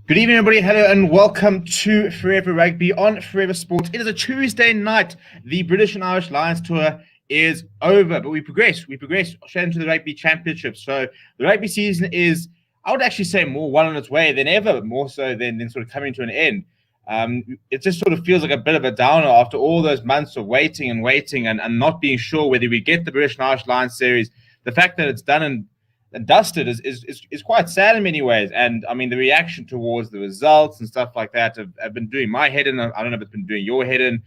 Good evening, everybody. Hello and welcome to Forever Rugby on Forever Sports. It is a Tuesday night. The British and Irish Lions tour is over, but we progress. We progress straight into the Rugby Championship. So the rugby season is, I would actually say, more well on its way than ever, more so than sort of coming to an end. It just sort of feels like a bit of a downer after all those months of waiting and not being sure whether we get the British and Irish Lions series. The fact that it's done and dusted is quite sad in many ways. And I mean, the reaction towards the results and stuff like that have been doing my head in. I don't know if it's been doing your head in,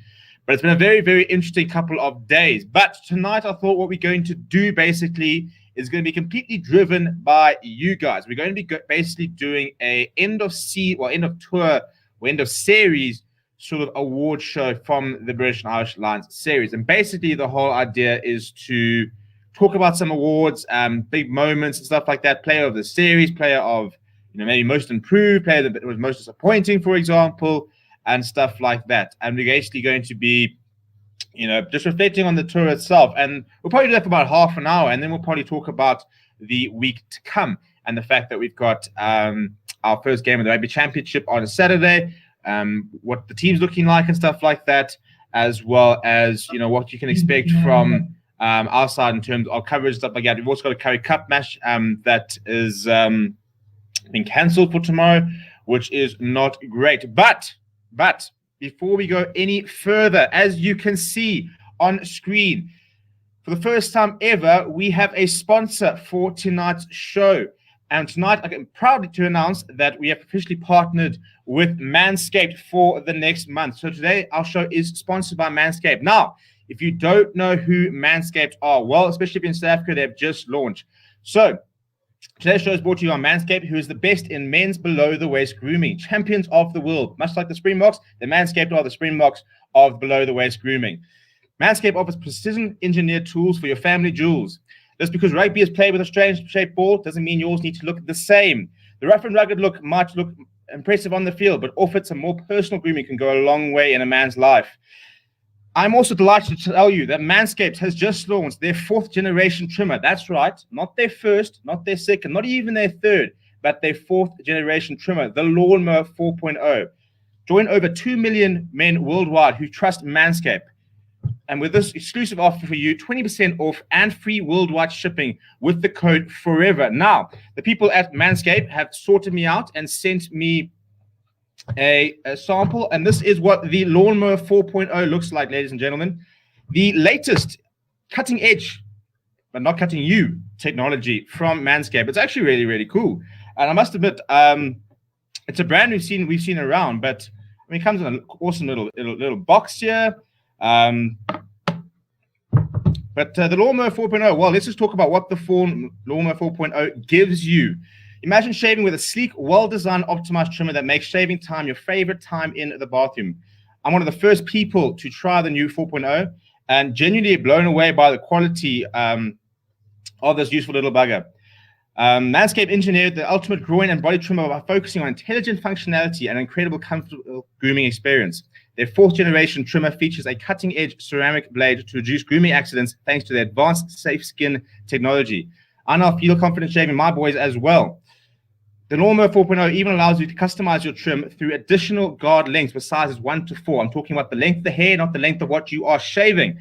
but it's been a very, very interesting couple of days. But tonight, I thought what we're going to do basically is going to be completely driven by you guys. We're going to be basically doing a end of tour or end of series sort of award show from the British and Irish Lions series. And basically, the whole idea is to talk about some awards, big moments and stuff like that. Player of the series, player of, maybe most improved, player that was most disappointing, for example, and stuff like that. And we're actually going to be, just reflecting on the tour itself. And we'll probably do that for about half an hour, and then we'll probably talk about the week to come and the fact that we've got our first game of the Rugby Championship on a Saturday, what the team's looking like and stuff like that, as well as, what you can expect from our side in terms of coverage, stuff like that. We've also got a Curry Cup match that is being cancelled for tomorrow, which is not great. But before we go any further, as you can see on screen, for the first time ever, we have a sponsor for tonight's show. And tonight, I can proudly to announce that we have officially partnered with Manscaped for the next month. So today, our show is sponsored by Manscaped. Now, if you don't know who Manscaped are, well, especially if you're in South Africa, they've just launched. So today's show is brought to you by Manscaped, who is the best in men's below-the-waist grooming, champions of the world. Much like the Springboks, the Manscaped are the Springboks of below-the-waist grooming. Manscaped offers precision-engineered tools for your family jewels. Just because rugby is played with a strange-shaped ball doesn't mean yours need to look the same. The rough and rugged look might look impressive on the field, but off it, some more personal grooming can go a long way in a man's life. I'm also delighted to tell you that Manscaped has just launched their 4th generation trimmer. That's right, not their first, not their second, not even their third, but their 4th generation trimmer, the Lawnmower 4.0. Join over 2 million men worldwide who trust Manscaped. And with this exclusive offer for you, 20% off and free worldwide shipping with the code FOREVER. Now, the people at Manscaped have sorted me out and sent me a sample, and this is what the Lawnmower 4.0 looks like, ladies and gentlemen. The latest cutting edge, but not cutting you, technology from Manscaped. It's actually really, really cool. And I must admit, it's a brand we've seen around, but I mean, it comes in an awesome little box here. But the Lawnmower 4.0, well, let's just talk about what the Lawnmower 4.0 gives you. Imagine shaving with a sleek, well-designed, optimized trimmer that makes shaving time your favorite time in the bathroom. I'm one of the first people to try the new 4.0 and genuinely blown away by the quality of this useful little bugger. Manscaped engineered the ultimate groin and body trimmer by focusing on intelligent functionality and incredible comfortable grooming experience. Their 4th generation trimmer features a cutting-edge ceramic blade to reduce grooming accidents thanks to their advanced safe skin technology. I now feel confident shaving my boys as well. The Lawnmower 4.0 even allows you to customize your trim through additional guard lengths with sizes 1 to 4. I'm talking about the length of the hair, not the length of what you are shaving.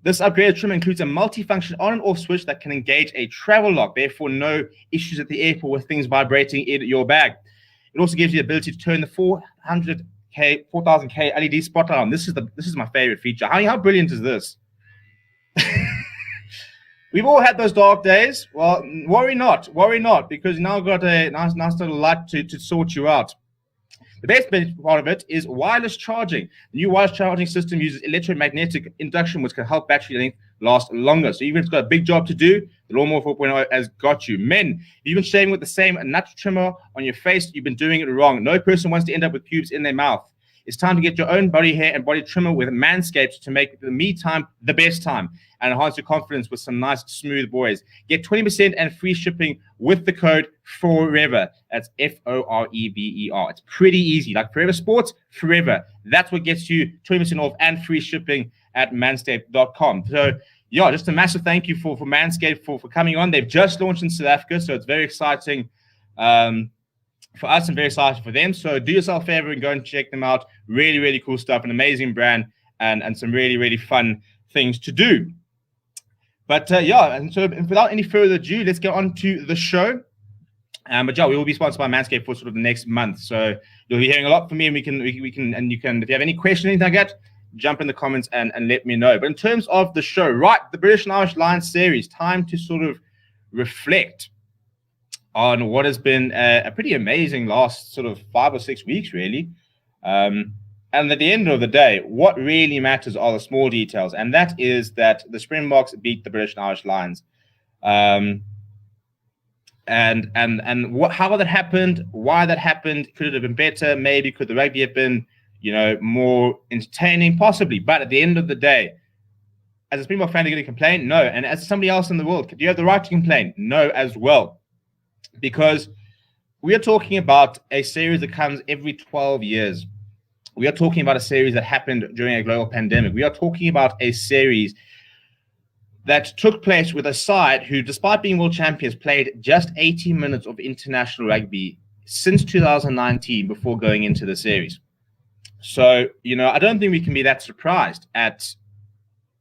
This upgraded trim includes a multi-function on and off switch that can engage a travel lock, therefore no issues at the airport with things vibrating in your bag. It also gives you the ability to turn the 4000K LED spotlight on. This is my favorite feature. How brilliant is this? We've all had those dark days. Well, worry not, because you now got a nice little light to sort you out. The best part of it is wireless charging. The new wireless charging system uses electromagnetic induction, which can help battery length last longer. So even if it's got a big job to do, the Lawnmower 4.0 has got you. Men, if you've been shaving with the same nut trimmer on your face, you've been doing it wrong. No person wants to end up with pubes in their mouth. It's time to get your own body hair and body trimmer with Manscaped to make the me time the best time and enhance your confidence with some nice, smooth boys. Get 20% and free shipping with the code FOREVER. That's FOREVER. It's pretty easy. Like Forever Sports, forever. That's what gets you 20% off and free shipping at manscaped.com. So, yeah, just a massive thank you for Manscaped for coming on. They've just launched in South Africa, so it's very exciting for us, I'm very excited for them. So do yourself a favor and go and check them out. Really, really cool stuff, an amazing brand, and some really, really fun things to do. But and so without any further ado, let's get on to the show. But we will be sponsored by Manscaped for sort of the next month. So you'll be hearing a lot from me, and we can, and you can, if you have any question, anything like that, jump in the comments and let me know. But in terms of the show, right, the British and Irish Lions series, time to sort of reflect on what has been a pretty amazing last sort of 5 or 6 weeks, really. And at the end of the day, what really matters are the small details, and that is that the Springboks beat the British and Irish Lions. And how that happened, why that happened, could it have been better? Maybe could the rugby have been, more entertaining? Possibly. But at the end of the day, as a Springbok fan, are you going to complain? No. And as somebody else in the world, do you have the right to complain? No, as well. Because we are talking about a series that comes every 12 years. We are talking about a series that happened during a global pandemic. We are talking about a series that took place with a side who, despite being world champions, played just 80 minutes of international rugby since 2019 before going into the series. So, I don't think we can be that surprised at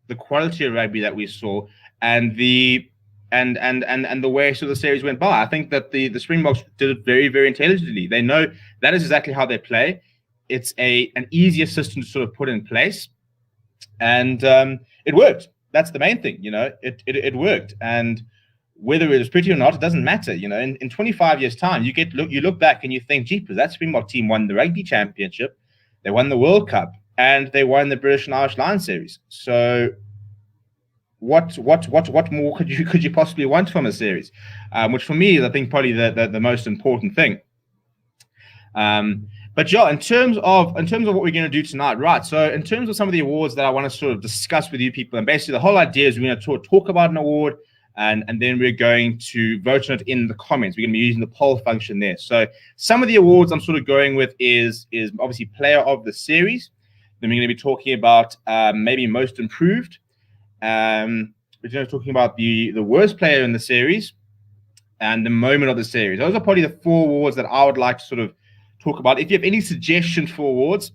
the quality of rugby that we saw and the way sort of the series went by. I think that the Springboks did it very, very intelligently. They know that is exactly how they play. It's an easier system to sort of put in place, and it worked. That's the main thing, it worked. And whether it was pretty or not, it doesn't matter. In 25 years' time, you look back and you think, jeepers, that Springbok team won the Rugby Championship, they won the World Cup, and they won the British and Irish Lions series. So what more could you possibly want from a series? Which for me is, I think, probably the most important thing. But in terms of what we're going to do tonight, right? So in terms of some of the awards that I want to sort of discuss with you people, and basically the whole idea is we're going to talk about an award, and then we're going to vote on it in the comments. We're going to be using the poll function there. So some of the awards I'm sort of going with is obviously player of the series. Then we're going to be talking about maybe most improved. We're going to be talking about the worst player in the series and the moment of the series. Those are probably the 4 awards that I would like to sort of talk about. If you have any suggestions for awards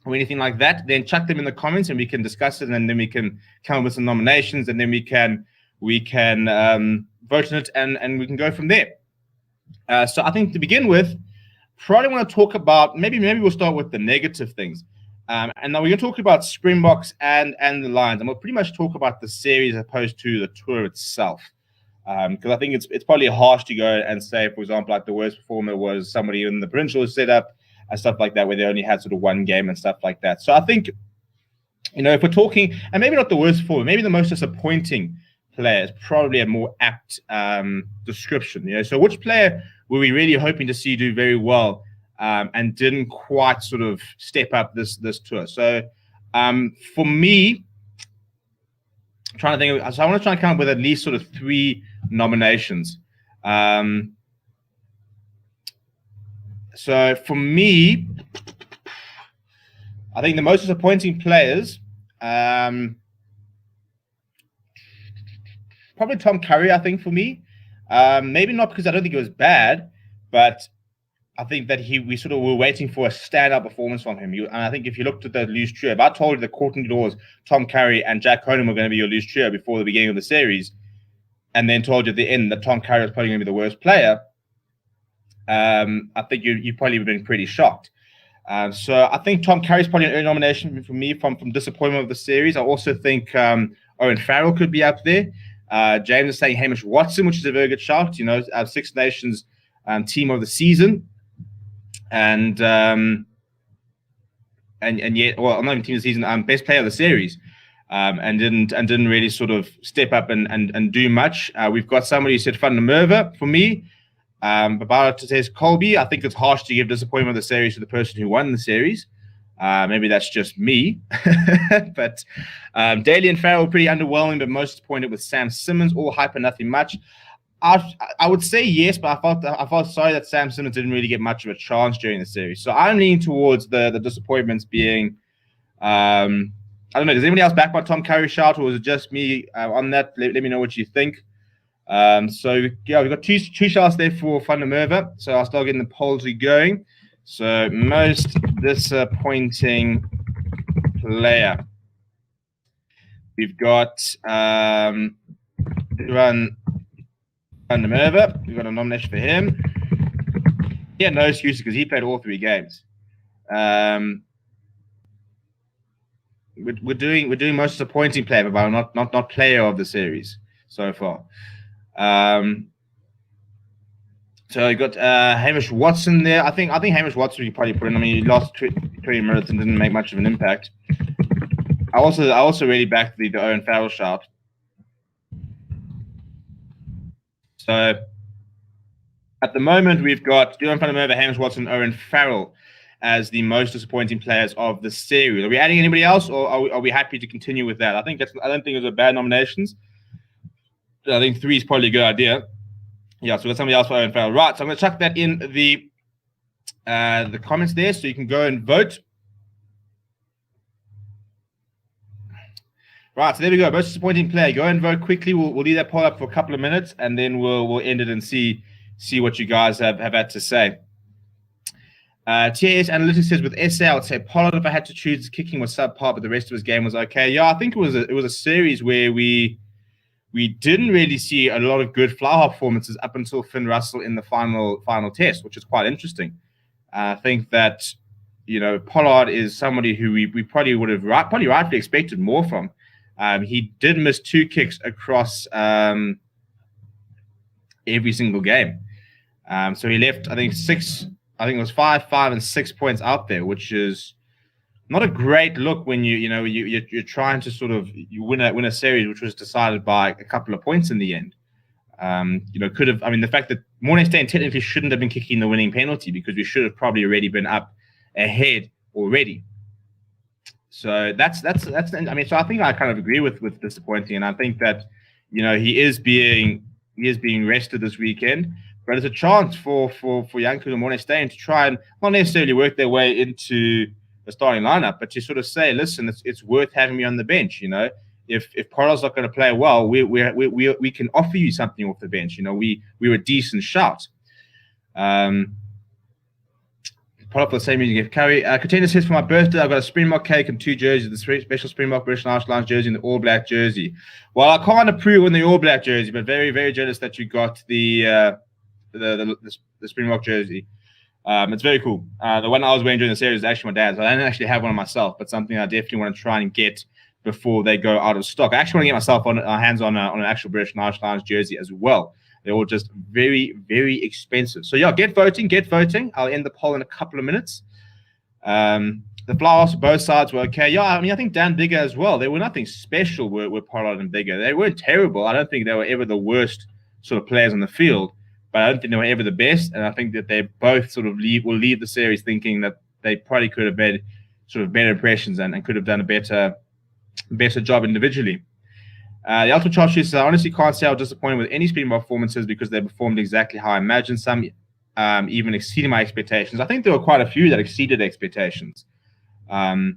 or anything like that, then chuck them in the comments and we can discuss it, and then we can come up with some nominations, and then we can vote on it, and we can go from there. So I think to begin with, probably want to talk about maybe we'll start with the negative things. And now we're going to talk about Springboks and the Lions, and we'll pretty much talk about the series as opposed to the tour itself. Because I think it's probably harsh to go and say, for example, like the worst performer was somebody in the provincial setup and stuff like that, where they only had sort of one game and stuff like that. So I think, if we're talking, and maybe not the worst performer, maybe the most disappointing player is probably a more apt description. So which player were we really hoping to see do very well and didn't quite sort of step up this tour? So for me, I'm trying to think. So I want to try and come up with at least sort of 3 nominations. So for me, I think the most disappointing players, probably Tom Curry. I think for me, maybe not because I don't think it was bad, but I think that we sort of were waiting for a standout performance from him. And I think if you looked at the loose trio, if I told you that Courtney Dawes, Tom Curry, and Jack Conan were going to be your loose trio before the beginning of the series, and then told you at the end that Tom Curry was probably going to be the worst player, I think you probably would have been pretty shocked. So I think Tom Curry's probably an early nomination for me from disappointment of the series. I also think Owen Farrell could be up there. James is saying Hamish Watson, which is a very good shout. Six Nations team of the season. And yet, well, I'm not even team of the season. Best player of the series, and didn't really sort of step up and do much. We've got somebody who said Van der Merwe for me. Babara says Colby. I think it's harsh to give disappointment of the series to the person who won the series. Maybe that's just me, but Daly and Farrell were pretty underwhelming, but most disappointed with Sam Simmons. All hype and nothing much. I would say yes, but I felt sorry that Sam Simmons didn't really get much of a chance during the series. So I'm leaning towards the disappointments being, I don't know. Does anybody else back my Tom Curry shout, or was it just me on that? Let me know what you think. So yeah, we've got two shots there for Van der Merwe. So I'll start getting the polls going. So most disappointing player. We've got Van der Merwe. We've got a nomination for him. He had no excuses because he played all 3 games. We're doing most disappointing player, but not player of the series so far. So you got Hamish Watson there. I think Hamish Watson you probably put in. I mean, he lost 20 minutes and didn't make much of an impact. I also really backed the Owen Farrell shout. So at the moment we've got Dylan Van der Merwe, Hamish Watson, Owen Farrell as the most disappointing players of the series. Are we adding anybody else, or are we happy to continue with that? I don't think those are bad nominations. I think 3 is probably a good idea. Yeah, so we've got somebody else for Owen Farrell. Right, so I'm going to chuck that in the comments there, so you can go and vote. Right, so there we go. Most disappointing player. Go and vote quickly. We'll leave that poll up for a couple of minutes, and then we'll end it and see what you guys have had to say. TAS Analytics says with SA, I would say Pollard, if I had to choose, kicking was subpar, but the rest of his game was okay. Yeah, I think it was a series where we didn't really see a lot of good fly half performances up until Finn Russell in the final test, which is quite interesting. I think that Pollard is somebody who we probably would have rightly expected more from. He did miss 2 kicks across every single game. So he left, I think it was 5, 5, and 6 points out there, which is not a great look when you're trying to sort of win a series which was decided by a couple of points in the end. The fact that Morningstar technically shouldn't have been kicking the winning penalty because we should have probably already been up ahead already. So that's I mean, so I think I kind of agree with disappointing, and I think that he is being rested this weekend. But it's a chance for Janku and Morningstar to try and not necessarily work their way into the starting lineup, but to sort of say, listen, it's worth having me on the bench. If Pollard's not going to play well, we can offer you something off the bench. We're a decent shout. Pollard for the same reason. Curry Katina says, for my birthday, I've got a Springbok cake and 2 jerseys, the special Springbok British Irish Lions jersey and the All Black jersey. Well, I can't approve on the All Black jersey, but very, very jealous that you got the Springbok jersey. It's very cool. The one I was wearing during the series is actually my dad's. I didn't actually have one myself, but something I definitely want to try and get before they go out of stock. I actually want to get myself hands on an actual British Irish Lions jersey as well. They're all just very, very expensive. So yeah, get voting. I'll end the poll in a couple of minutes. The fly-offs, both sides were okay. Yeah, I mean, I think Dan Bigger as well. They were nothing special with Pollard and Bigger. They weren't terrible. I don't think they were ever the worst sort of players on the field, but I don't think they were ever the best. And I think that they both sort of will leave the series thinking that they probably could have made sort of better impressions and could have done a better job individually. The Ultra Charge says, I honestly can't say I was disappointed with any Springbok performances because they performed exactly how I imagined. Some even exceeding my expectations. I think there were quite a few that exceeded expectations. I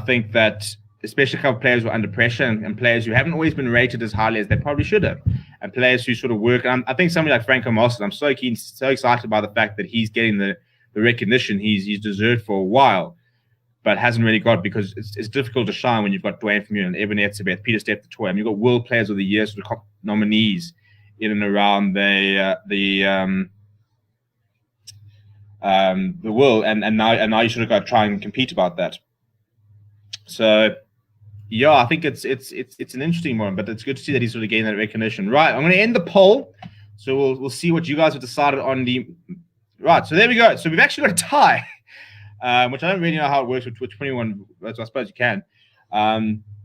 think that especially a couple of players were under pressure and players who haven't always been rated as highly as they probably should have, and players who sort of work. And I think somebody like Franco Mossad, I'm so excited by the fact that he's getting the recognition he's deserved for a while, but hasn't really got, because it's difficult to shine when you've got Dwayne Vermeulen, Evan Etzebeth, Peter Steph, the Toy. I mean, you've got World Players of the Year sort of nominees in and around the world, and now you sort of got to try and compete about that. So yeah, I think it's an interesting one, but it's good to see that he's sort of getting that recognition. Right, I'm going to end the poll, so we'll see what you guys have decided on the. Right, so there we go. So we've actually got a tie. Which I don't really know how it works with 21, so I suppose you can.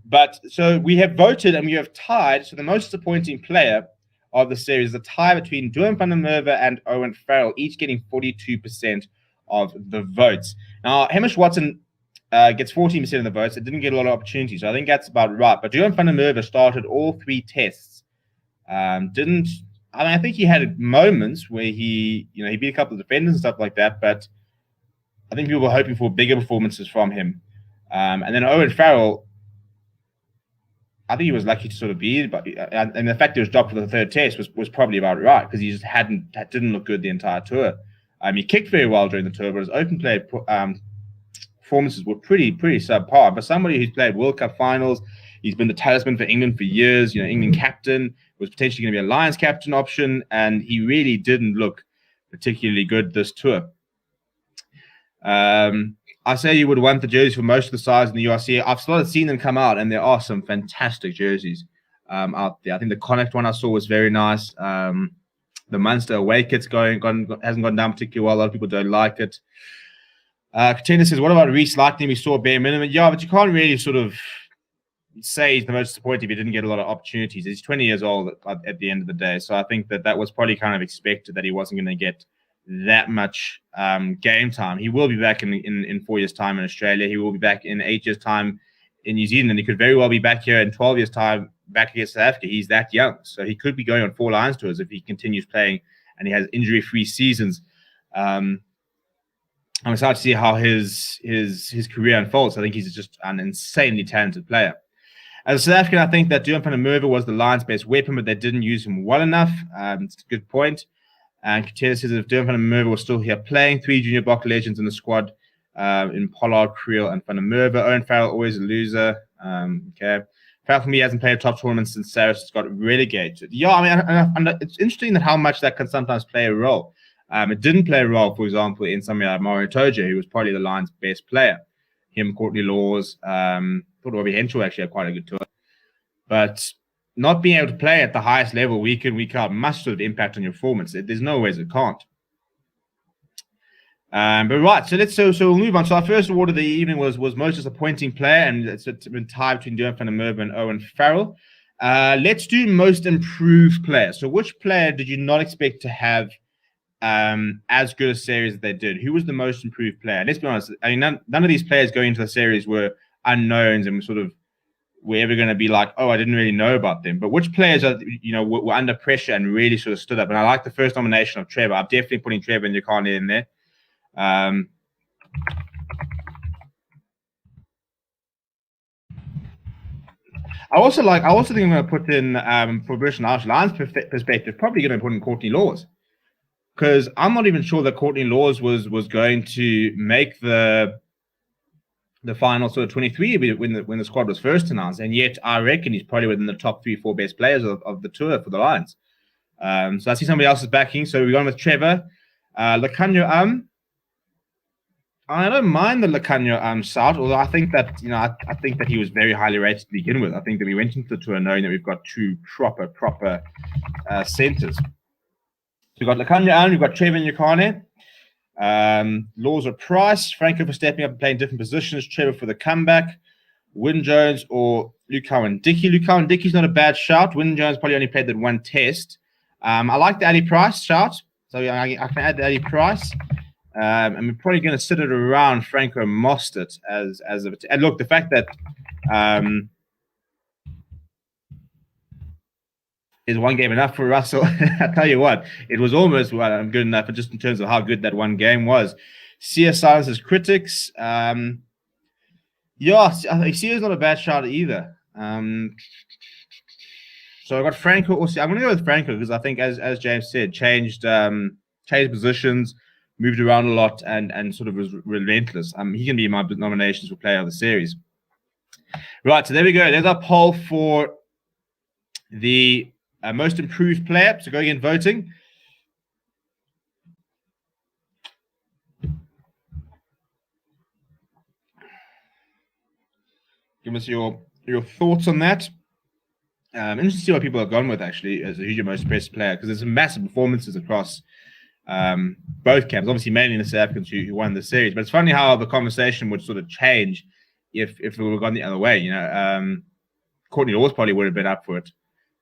But so we have voted and we have tied. So the most disappointing player of the series is a tie between Dylan Van der Merwe and Owen Farrell, each getting 42% of the votes. Now, Hamish Watson gets 14% of the votes. It didn't get a lot of opportunities, so I think that's about right. But Dylan Van der Merwe started all 3 tests. I think he had moments where he beat a couple of defenders and stuff like that, but I think people were hoping for bigger performances from him. And then Owen Farrell, I think he was lucky to sort of be, but and the fact he was dropped for the third test was probably about right because he just didn't look good the entire tour. He kicked very well during the tour, but his open play performances were pretty subpar. But somebody who's played World Cup finals, he's been the talisman for England for years. England captain, was potentially going to be a Lions captain option, and he really didn't look particularly good this tour. I say you would want the jerseys for most of the sides in the URC. I've started seeing them come out, and there are some fantastic jerseys out there. I think the Connacht one I saw was very nice. The Munster away kit's hasn't gone down particularly well. A lot of people don't like it. Contender says, what about Reece Lightning? We saw a bare minimum. Yeah, but you can't really sort of say he's the most disappointing if he didn't get a lot of opportunities. He's 20 years old at the end of the day. So I think that was probably kind of expected that he wasn't going to get that much game time. He will be back in 4 years' time in Australia. He will be back in 8 years' time in New Zealand. And he could very well be back here in 12 years' time back against South Africa. He's that young. So he could be going on 4 Lions tours if he continues playing and he has injury-free seasons. I'm excited to see how his career unfolds. I think he's just an insanely talented player. As a South African, I think that Duan van der Merwe was the Lions' best weapon, but they didn't use him well enough. It's a good point. And Katera says if Duan van der Merwe was still here playing, 3 junior Bok legends in the squad in Pollard, Creel, and van der Merwe. Owen Farrell, always a loser. Okay. Farrell, for me, hasn't played a top tournament since Saracens got relegated. Yeah, I mean, it's interesting that how much that can sometimes play a role. It didn't play a role, for example, in somebody like Mario Toja, who was probably the Lions' best player. Him, Courtney Laws, thought Robbie Henshaw actually had quite a good tour. But not being able to play at the highest level week in, week out must sort of impact on your performance. There's no ways it can't. But right, so we'll move on. So our first award of the evening was most disappointing player, and it's been tied between Duan van der Merwe and Owen Farrell. Let's do most improved player. So which player did you not expect to have as good a series as they did? Who was the most improved player? Let's be honest. I mean, none of these players going into the series were unknowns and sort of were ever going to be like, oh, I didn't really know about them. But which players are were under pressure and really sort of stood up? And I like the first nomination of Trevor. I'm definitely putting Trevor and Yekane in there. I also think I'm going to put in for British and Irish Lions perspective, probably going to put in Courtney Laws. Because I'm not even sure that Courtney Laws was going to make the final sort of 23 when the squad was first announced, and yet I reckon he's probably within the top 3-4 best players of the tour for the Lions. So I see somebody else is backing. So we're going with Trevor. Lakanyo I don't mind the Lakanyo shout, although I think that I think that he was very highly rated to begin with. I think that we went into the tour knowing that we've got 2 proper centers. So we've got Lakanyo we've got Trevor and Yekane. Laws of Price, Franco for stepping up and playing different positions, Trevor for the comeback, Wyn Jones or Lukau and Dickey. Lukau and Dickey's not a bad shout. Wyn Jones probably only played that 1 test. I like the Ali Price shout, so I can add the Ali Price. And we're probably going to sit it around Franco Mostert as and look, the fact that is 1 game enough for Russell? I tell you what, it was almost good enough, just in terms of how good that 1 game was. Sia silences critics. Sia's not a bad shot either. So I got Franco. Also, I'm going to go with Franco because I think, as James said, changed positions, moved around a lot, and sort of was relentless. He can be my nominations for player of the series. Right, so there we go. There's our poll for the most improved player. So going in voting. Give us your thoughts on that. Interesting to see what people have gone with, actually, as who's your most impressive player, because there's some massive performances across both camps. Obviously, mainly the South Africans who won the series. But it's funny how the conversation would sort of change if it would have gone the other way. Courtney Laws probably would have been up for it,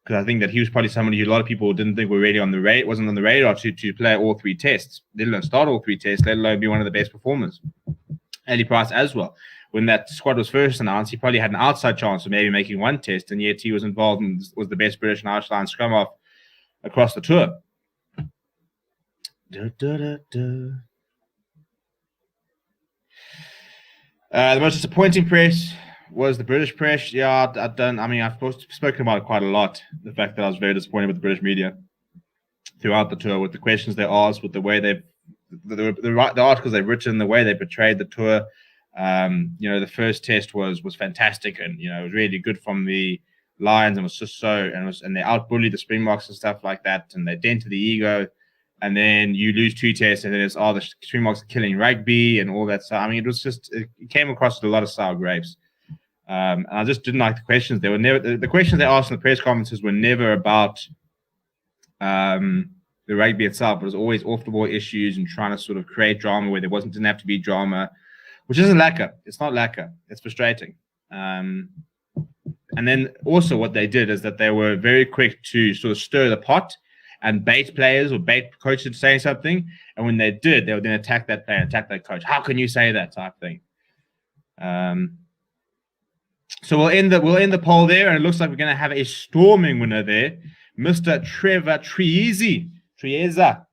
because I think that he was probably somebody who a lot of people didn't think were really wasn't on the radar to play all 3 tests, let alone start all 3 tests, let alone be one of the best performers. Ali Price as well. When that squad was first announced, he probably had an outside chance of maybe making 1 test, and yet he was involved and was the best British and Irish Lions scrum off across the tour. The most disappointing press was the British press. Yeah, I've spoken about it quite a lot. The fact that I was very disappointed with the British media throughout the tour, with the questions they asked, with the way the articles they've written, the way they portrayed the tour. The first test was fantastic, and it was really good from the Lions, and was just and they outbullied the Springboks and stuff like that, and they dented the ego. And then you lose 2 tests, and then it's the Springboks are killing rugby and all that stuff. I mean, it came across with a lot of sour grapes. And I just didn't like the questions. They were never the questions they asked in the press conferences were never about the rugby itself. It was always off the ball issues and trying to sort of create drama where didn't have to be drama, which isn't lacquer. It's not lacquer. It's frustrating. And then also what they did is that they were very quick to sort of stir the pot and bait players or bait coaches saying something. And when they did, they would then attack that player, attack that coach. How can you say that type thing? So we'll end the poll there, and it looks like we're going to have a storming winner there. Mr. Trevor Trieza.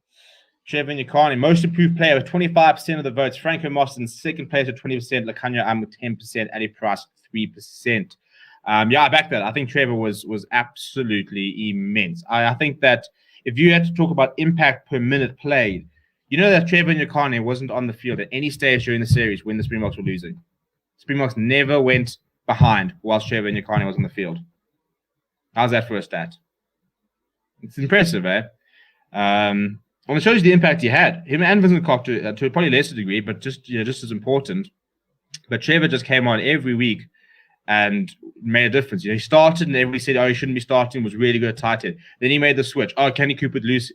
Trevor Nyakane, most improved player with 25% of the votes. Franco Moss in second place with 20%. Lakanya with 10%. Ali Price 3%. I back that. I think Trevor was absolutely immense. I think that if you had to talk about impact per minute played, that Trevor Nyakane wasn't on the field at any stage during the series when the Springboks were losing. Springboks never went behind whilst Trevor Nyakane was on the field. How's that for a stat? It's impressive, eh? Well, it shows you the impact he had. Him and Vincent Koch to a probably lesser degree, but just as important. But Trevor just came on every week and made a difference. He started and everybody said, he shouldn't be starting, was really good at tight head. Then he made the switch. Can he cope with loose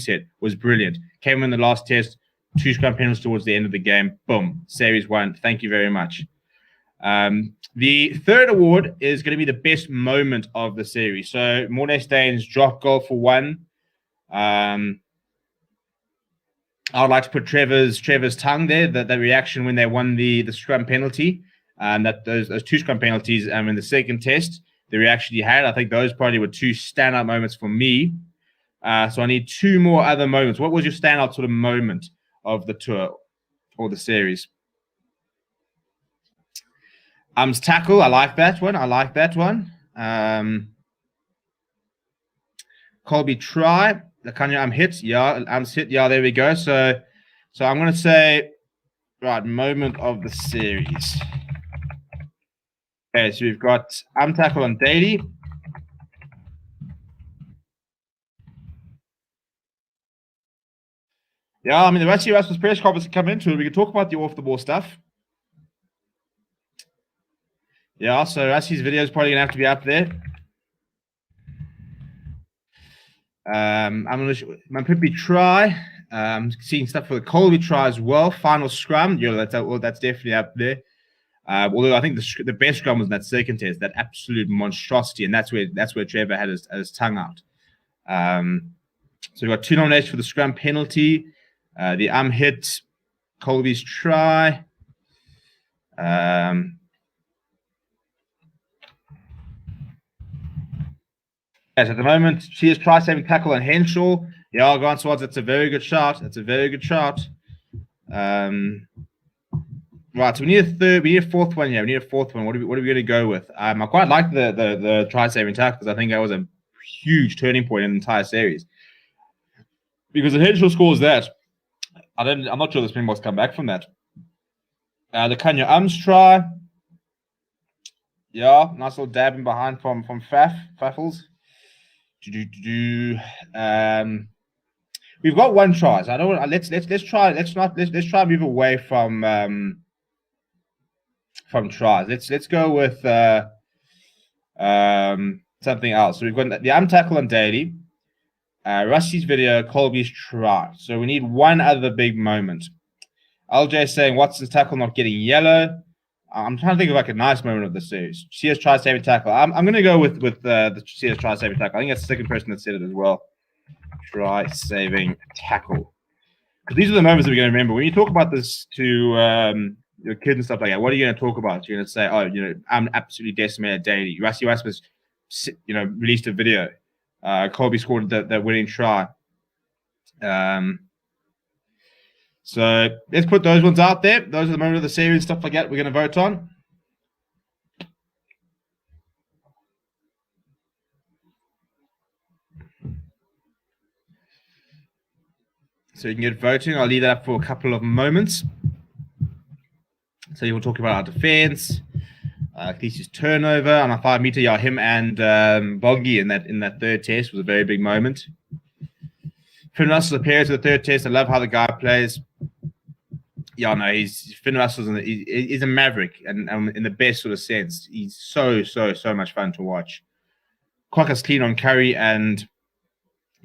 head? Was brilliant. Came in the last test, 2 scrum penalties towards the end of the game. Boom. Series 1. Thank you very much. The third award is going to be the best moment of the series. So Mornay Steyn's drop goal for 1. I would like to put Trevor's tongue there, that reaction when they won the scrum penalty. That those 2 scrum penalties in the second test, the reaction he had, I think those probably were 2 standout moments for me. So I need 2 more other moments. What was your standout sort of moment of the tour or the series? Tackle, I like that one. Colby try. Lakanya hit. Yeah, hit. Yeah, there we go. So I'm going to say, right, moment of the series. Okay, so we've got tackle on Daly. Yeah, I mean, the rest of Rasmus press conference come into it. We can talk about the off-the-ball stuff. Yeah, so Rassi's video is probably going to have to be up there. I'm going to Pippi try. Seeing stuff for the Colby try as well. Final scrum. Yeah, that's definitely up there. Although I think the best scrum was in that second test, that absolute monstrosity, and that's where Trevor had his tongue out. So we've got 2 nominations for the scrum penalty. The hit, Colby's try. Yes, at the moment, she has tried saving tackle on Henshaw. Yeah, go on, Swads. That's a very good shot. Right, so we need a third. We need a fourth one. Yeah, we need a fourth one. What are we going to go with? I quite like the try saving tackle because I think that was a huge turning point in the entire series. Because if Henshaw scores that, I'm not sure the Springboks come back from that. The Kanya try. Yeah, nice little dabbing behind from Faffles. We've got 1 try. So I don't want. Let's try and move away from tries. Let's go with something else. So we've got the tackle on Daly, Rusty's video, Colby's try. So we need 1 other big moment. LJ saying Watson's tackle not getting yellow. I'm trying to think of like a nice moment of the series. Sears try saving tackle. I'm going to go with the Sears try saving tackle. I think that's the second person that said it as well. Try saving tackle. Because these are the moments that we're going to remember. When you talk about this to your kids and stuff like that, what are you going to talk about? You're going to say, I'm absolutely decimated daily. Rusty Rasmus, released a video. Colby scored that winning try. So let's put those ones out there. Those are the moments of the series, stuff like that we're going to vote on. So you can get voting. I'll leave that up for a couple of moments. So you will talk about our defense, Khaleesi's turnover on a 5-meter. Yeah, him and Boggy in that third test was a very big moment. Finn Russell appears to the third test. I love how the guy plays. Yeah, no, Finn Russell's he's a maverick, and in the best sort of sense. He's so much fun to watch. Quacker's clean on Curry, and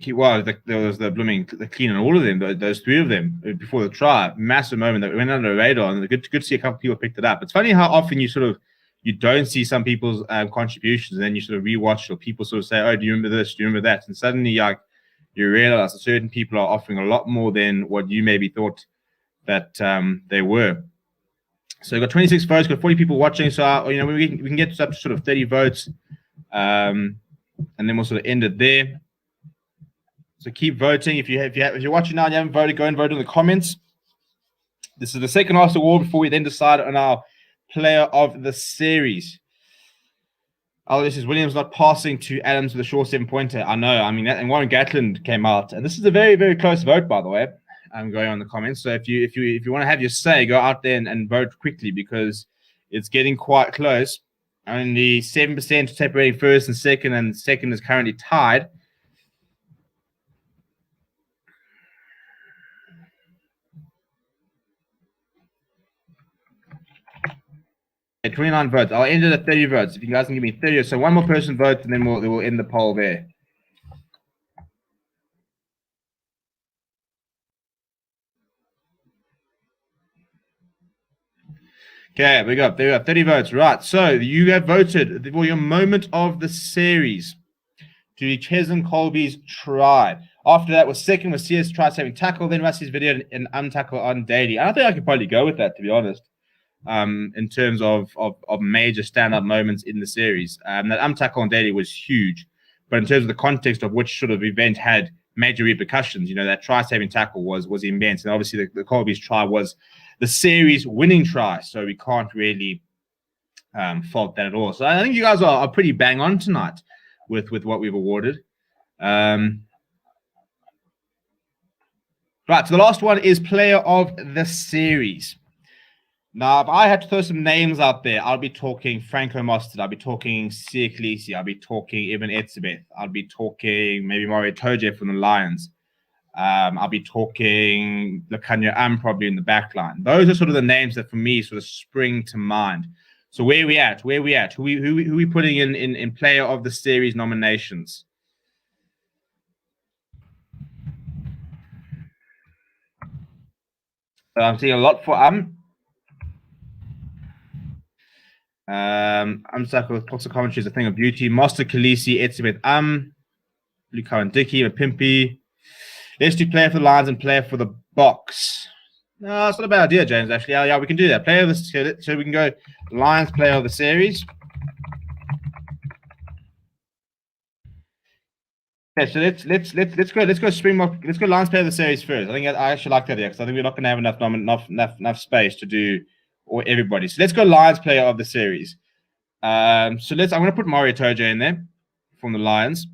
there was the clean on all of them. Those three of them before the try, massive moment that went under the radar, and good to see a couple of people picked it up. It's funny how often you don't see some people's contributions, and then you sort of rewatch, or people sort of say, "Oh, do you remember this? Do you remember that?" And suddenly, you realize that certain people are offering a lot more than what you maybe thought that they were. So we've got 26 votes, got 40 people watching. So we can get up to sort of 30 votes, and then we'll sort of end it there. So keep voting. If you're watching now and you haven't voted, go and vote in the comments. This is the second last award before we then decide on our player of the series. Oh, this is Williams not passing to Adams with a short 7-pointer. I know. I mean, and Warren Gatland came out, and this is a very, very close vote, by the way. I'm going on the comments. So if you want to have your say, go out there and vote quickly, because it's getting quite close. Only 7% separating first and second is currently tied. Okay, 29 votes. I'll end it at 30 votes. If you guys can give me 30, so one more person votes, and then we'll end the poll there. Okay, we got 30 votes. Right, so you have voted for your moment of the series to be Cheslin Colby's try. After that was second was CS try saving tackle, then Rusty's video and untackle on Daly. I think I could probably go with that, to be honest, in terms of major stand-up moments in the series. That untackle on Daly was huge, but in terms of the context of which sort of event had major repercussions, that try saving tackle was immense, and obviously the Colby's try was the series winning try, so we can't really fault that at all. So I think you guys are pretty bang on tonight with what we've awarded. Right, so the last one is player of the series. Now, if I had to throw some names out there, I'll be talking Franco Mostert, I'll be talking Siya Kolisi, I'll be talking Evan Etzebeth, I'll be talking maybe Mario Toje from the Lions. I'll be talking Lekanya probably in the back line. Those are sort of the names that for me sort of spring to mind. So where are we at? Who we putting in player of the series nominations? So I'm seeing a lot for I'm stuck with lots of commentaries. A thing of beauty. Master Kolisi, Etzebeth, Luke and Dickey, Pimpy. Let's do player for the Lions and player for the Box. No, it's not a bad idea, James, actually. Yeah, we can do that. Player of the so we can go Lions player of the series. Okay, so let's go Springbok. Let's go Lions player of the series first. I actually like that idea, because I think we're not going to have enough space to do everybody. So let's go Lions player of the series. So I'm going to put Mario Toje in there from the Lions.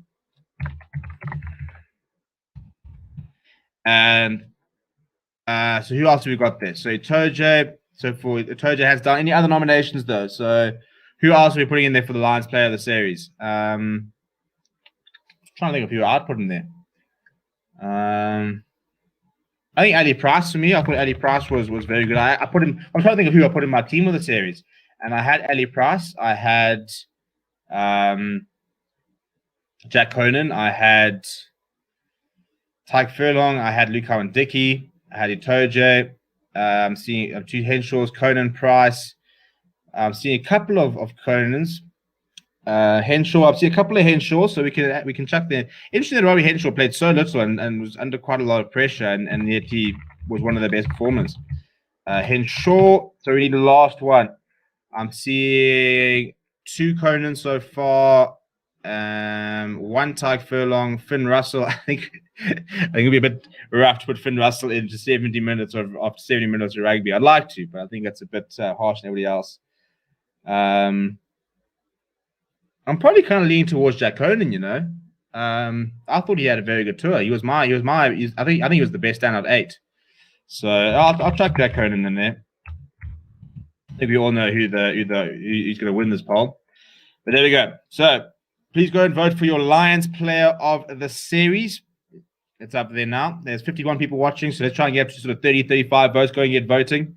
And so who else have we got there? So Toje. So for Toje has done any other nominations though. So who else are we putting in there for the Lions player of the series? Trying to think of who I'd put in there. I think Ali Price for me. I thought Ali Price was very good. I put him. I'm trying to think of who I put in my team of the series, and I had Ali Price. I had Jack Conan. I had Tyke Furlong. I had Luke and Dickey. I had Itoje. I'm seeing two Henshaws, Conan, Price. I'm seeing a couple of Conans. Henshaw, I've seen a couple of Henshaws, so we can chuck there. Interesting that Robbie Henshaw played so little and was under quite a lot of pressure, and yet he was one of the best performers. Henshaw, so we need the last one. I'm seeing two Conans so far. One Tyke Furlong, Finn Russell. I think it'll be a bit rough to put Finn Russell into 70 minutes after 70 minutes of rugby. I'd like to, but I think that's a bit harsh on everybody else. I'm probably kind of leaning towards Jack Conan, I thought he had a very good tour. I think he was the best standout 8. So I'll chuck Jack Conan in there. I think we all know who's going to win this poll. But there we go. So please go and vote for your Lions player of the series. It's up there now. There's 51 people watching, so let's try and get up to sort of 30, 35 votes. Go and get voting.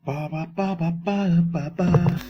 Ba, ba, ba, ba, ba, ba, ba.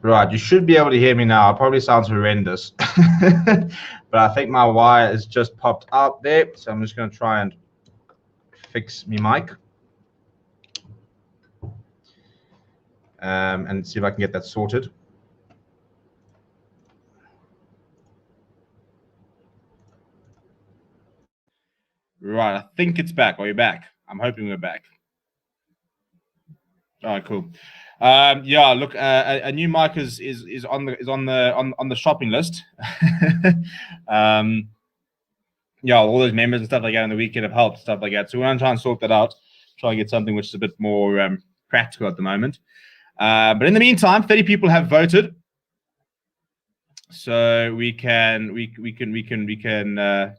Right, you should be able to hear me now. It probably sounds horrendous, but I think my wire has just popped out there, so I'm just going to try and fix my mic and see if I can get that sorted. Right, I think it's back. Are you back? I'm hoping we're back. All right, cool. Yeah, look, a new mic is on the shopping list. Yeah, all those members and stuff like that on the weekend have helped, stuff like that. So we're going to try and sort that out, try and get something which is a bit more practical at the moment. But in the meantime, 30 people have voted, so we can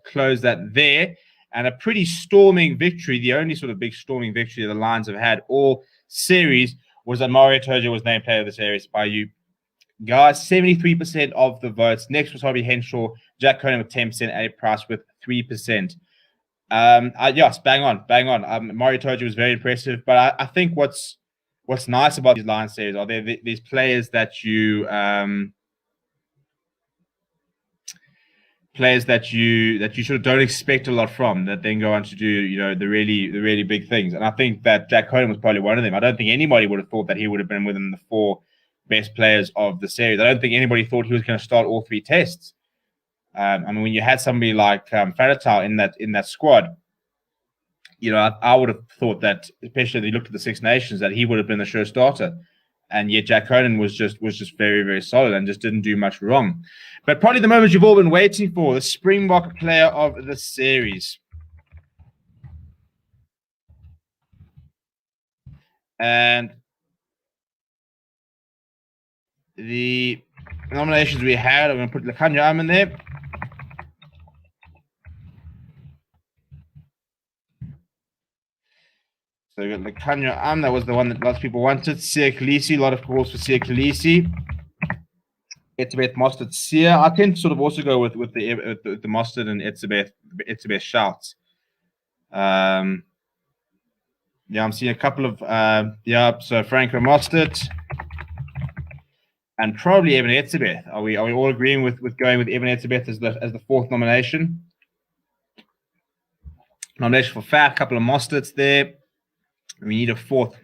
close that there. And a pretty storming victory. The only sort of big storming victory the Lions have had all series was that Mario Toja was named player of the series by you guys. 73% of the votes. Next was Harvey Henshaw, Jack Conan with 10%, Eddie Price with 3%. Yes, bang on. Mario Toja was very impressive, but I think what's nice about these Lions series are these players that you sort of don't expect a lot from, that then go on to do the really big things. And I think that Jack Conan was probably one of them. I don't think anybody would have thought that he would have been within the 4 best players of the series. I don't think anybody thought he was going to start all 3 tests. I mean, when you had somebody like Faratau in that squad, I would have thought that, especially if you looked at the Six Nations, that he would have been the sure starter. And yet Jack Conan was just very, very solid and just didn't do much wrong. But probably the moment you've all been waiting for, the Springbok player of the series. And the nominations we had, I'm going to put Lekanya in there. So we got Lekanya that was the one that lots of people wanted. Sia Khaleesi, a lot of calls for Sia Khaleesi. Etzebeth Mostert Sia. I tend to sort of also go with the Mostert and Etzebeth shouts. Yeah, I'm seeing a couple of so Franco Mostert and probably Evan Etzebeth. Are we all agreeing with going with Evan Etzebeth as the 4th nomination? Nomination for Fat, a couple of Mosterts there. We need a 4th.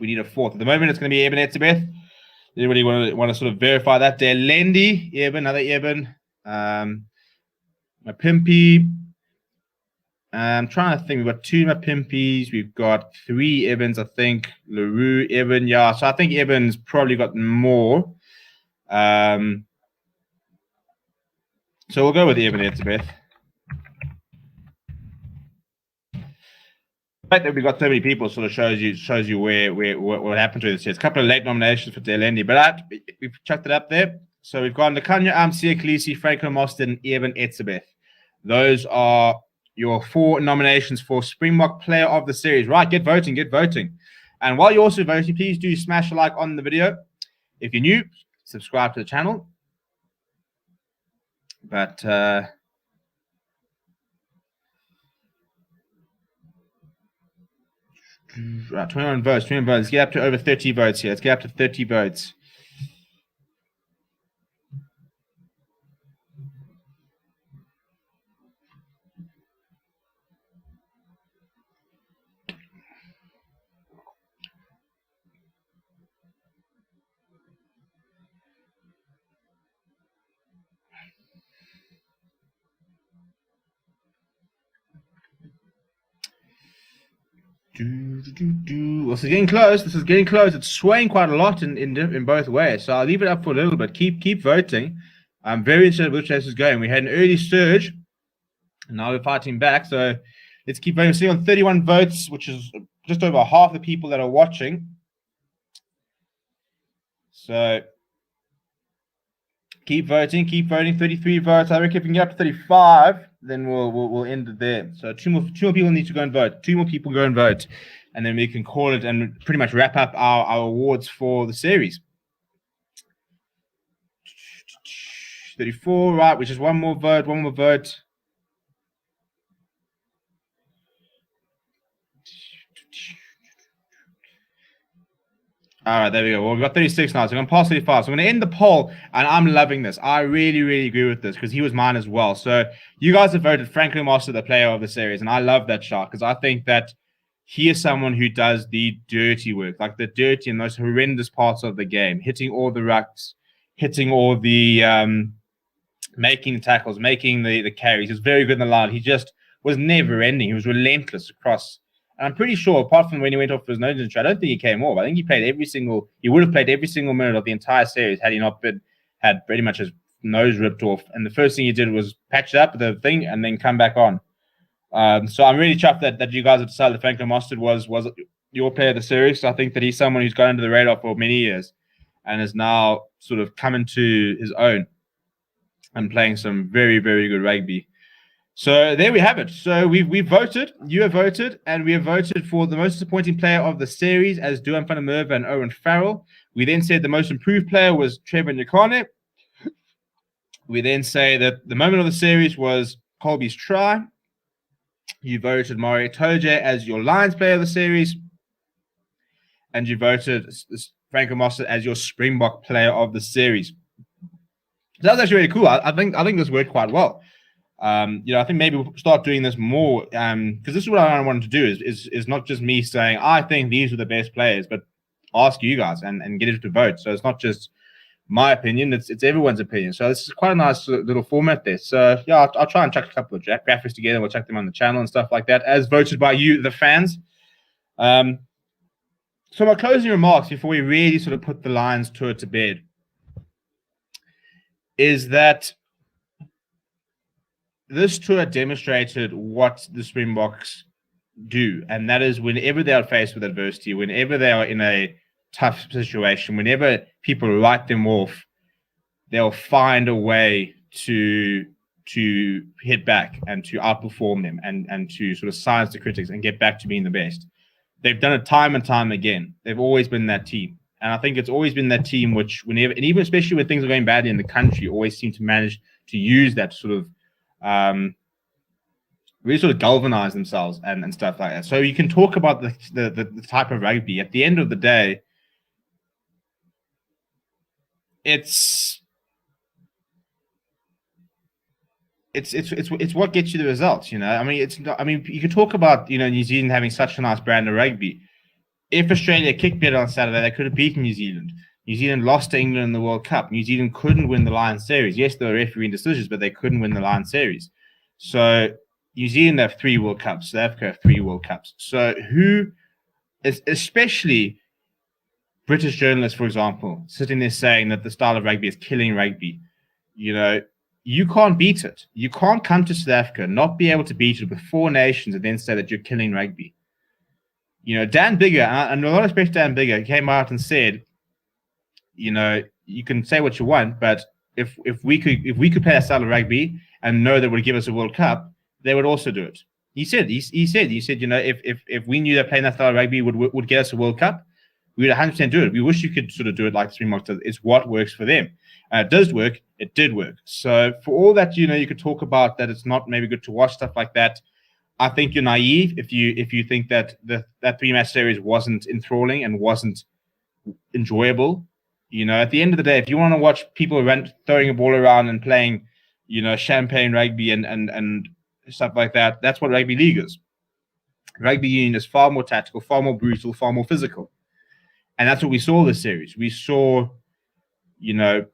At the moment, it's going to be Evan Etzebeth. Anybody want to sort of verify that? There, Lendi, another Eben. Mapimpi. I'm trying to think. We've got 2 Mapimpis. We've got 3 Ebens, I think. LaRue, Eben. Yeah, so I think Eben's probably got more. So we'll go with Evan Etzebeth. The fact that we got so many people sort of shows you what happened to this year. It's a couple of late nominations for Delendi, but we've chucked it up there. So we've gone Lekanya Sia Khaleesi, Franco Mostert, and Evan Etzebeth. Those are your 4 nominations for Springbok Player of the Series. Right, get voting, get voting. And while you're also voting, please do smash a like on the video. If you're new, subscribe to the channel. But right, 21 votes, 21 votes. Let's get up to over 30 votes here. Let's get up to 30 votes. This is getting close. This is getting close. It's swaying quite a lot in both ways. So I'll leave it up for a little bit. Keep voting. I'm very interested in which this is going. We had an early surge, and now we're fighting back. So let's keep voting. We're sitting on 31 votes, which is just over half the people that are watching. So keep voting. 33 votes. I reckon if we can get up to 35, then we'll end it there. So two more people need to go and vote. 2 more people go and vote, and then we can call it and pretty much wrap up our awards for the series. 34, right? Which is one more vote. All right, there we go. Well, we've got 36 now, so I'm going to pass 35. So I'm going to end the poll, and I'm loving this. I really, really agree with this because he was mine as well. So you guys have voted Franklin Master the player of the series, and I love that shot because I think that he is someone who does the dirty work, like the dirty and most horrendous parts of the game, hitting all the rucks, hitting all the making the tackles, making the carries. He was very good in the line. He just was never ending. He was relentless across. And I'm pretty sure, apart from when he went off for his nose injury, I don't think he came off. I think he would have played every single minute of the entire series had he not had pretty much his nose ripped off. And the first thing he did was patch it up with the thing and then come back on. So I'm really chuffed that you guys have decided that Franklin Mostert was your player of the series. So I think that he's someone who's gone under the radar for many years and is now sort of come into his own and playing some very, very good rugby. So there we have it. So we've voted, you have voted, and we have voted for the most disappointing player of the series as Duan van der Merwe and Owen Farrell. We then said the most improved player was Trevor Nyakane. We then say that the moment of the series was Colby's try. You voted Mario Toje as your Lions player of the series. And you voted Franco Mostert as your Springbok player of the series. So that was actually really cool. I think this worked quite well. I think maybe we'll start doing this more because this is what I wanted to do is not just me saying I think these are the best players, but ask you guys and get it to vote. So it's not just my opinion; it's everyone's opinion. So this is quite a nice little format there. So yeah, I'll try and chuck a couple of graphics together. We'll chuck them on the channel and stuff like that, as voted by you, the fans. So my closing remarks before we really sort of put the Lions tour to bed is that this tour demonstrated what the Springboks do, and that is whenever they are faced with adversity, whenever they are in a tough situation, whenever people write them off, they'll find a way to hit back and to outperform them and to sort of silence the critics and get back to being the best. They've done it time and time again. They've always been that team. And I think it's always been that team which whenever, and even especially when things are going badly in the country, always seem to manage to use that sort of really sort of galvanize themselves and stuff like that. So you can talk about the type of rugby. At the end of the day, it's what gets you the results. I mean, you can talk about New Zealand having such a nice brand of rugby. If Australia kicked better on Saturday, they could have beaten New Zealand. New Zealand lost to England in the World Cup. New Zealand couldn't win the Lions series. Yes, there were refereeing decisions, but they couldn't win the Lions series. So New Zealand have 3 World Cups. South Africa have 3 World Cups. So especially British journalists, for example, sitting there saying that the style of rugby is killing rugby. You can't beat it. You can't come to South Africa, not be able to beat it with 4 nations and then say that you're killing rugby. Dan Biggar, and a lot of especially Dan Biggar, came out and said, you can say what you want, but if we could play that style of rugby and know that would give us a World Cup, they would also do it. He said, if we knew that playing that style of rugby would get us a World Cup, we would 100% do it. We wish you could sort of do it like the Springboks does. It's what works for them. It does work. It did work. So for all that, you could talk about that it's not maybe good to watch stuff like that. I think you're naive if you think that that 3-match series wasn't enthralling and wasn't enjoyable. At the end of the day, if you want to watch people throwing a ball around and playing, champagne rugby and stuff like that, that's what rugby league is. Rugby union is far more tactical, far more brutal, far more physical. And that's what we saw this series. We saw,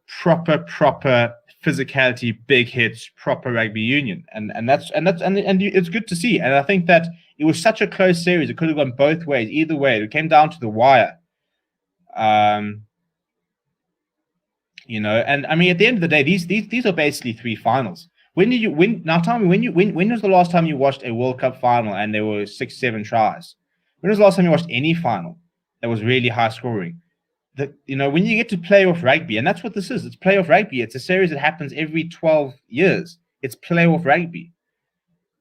proper physicality, big hits, proper rugby union. And it's good to see. And I think that it was such a close series. It could have gone both ways. Either way, it came down to the wire. And I mean, at the end of the day, these are basically 3 finals. When did you win? Now tell me, when was the last time you watched a World Cup final and there were 6-7 tries? When was the last time you watched any final that was really high scoring? When you get to playoff rugby, and that's what this is. It's playoff rugby. It's a series that happens every 12 years. It's playoff rugby.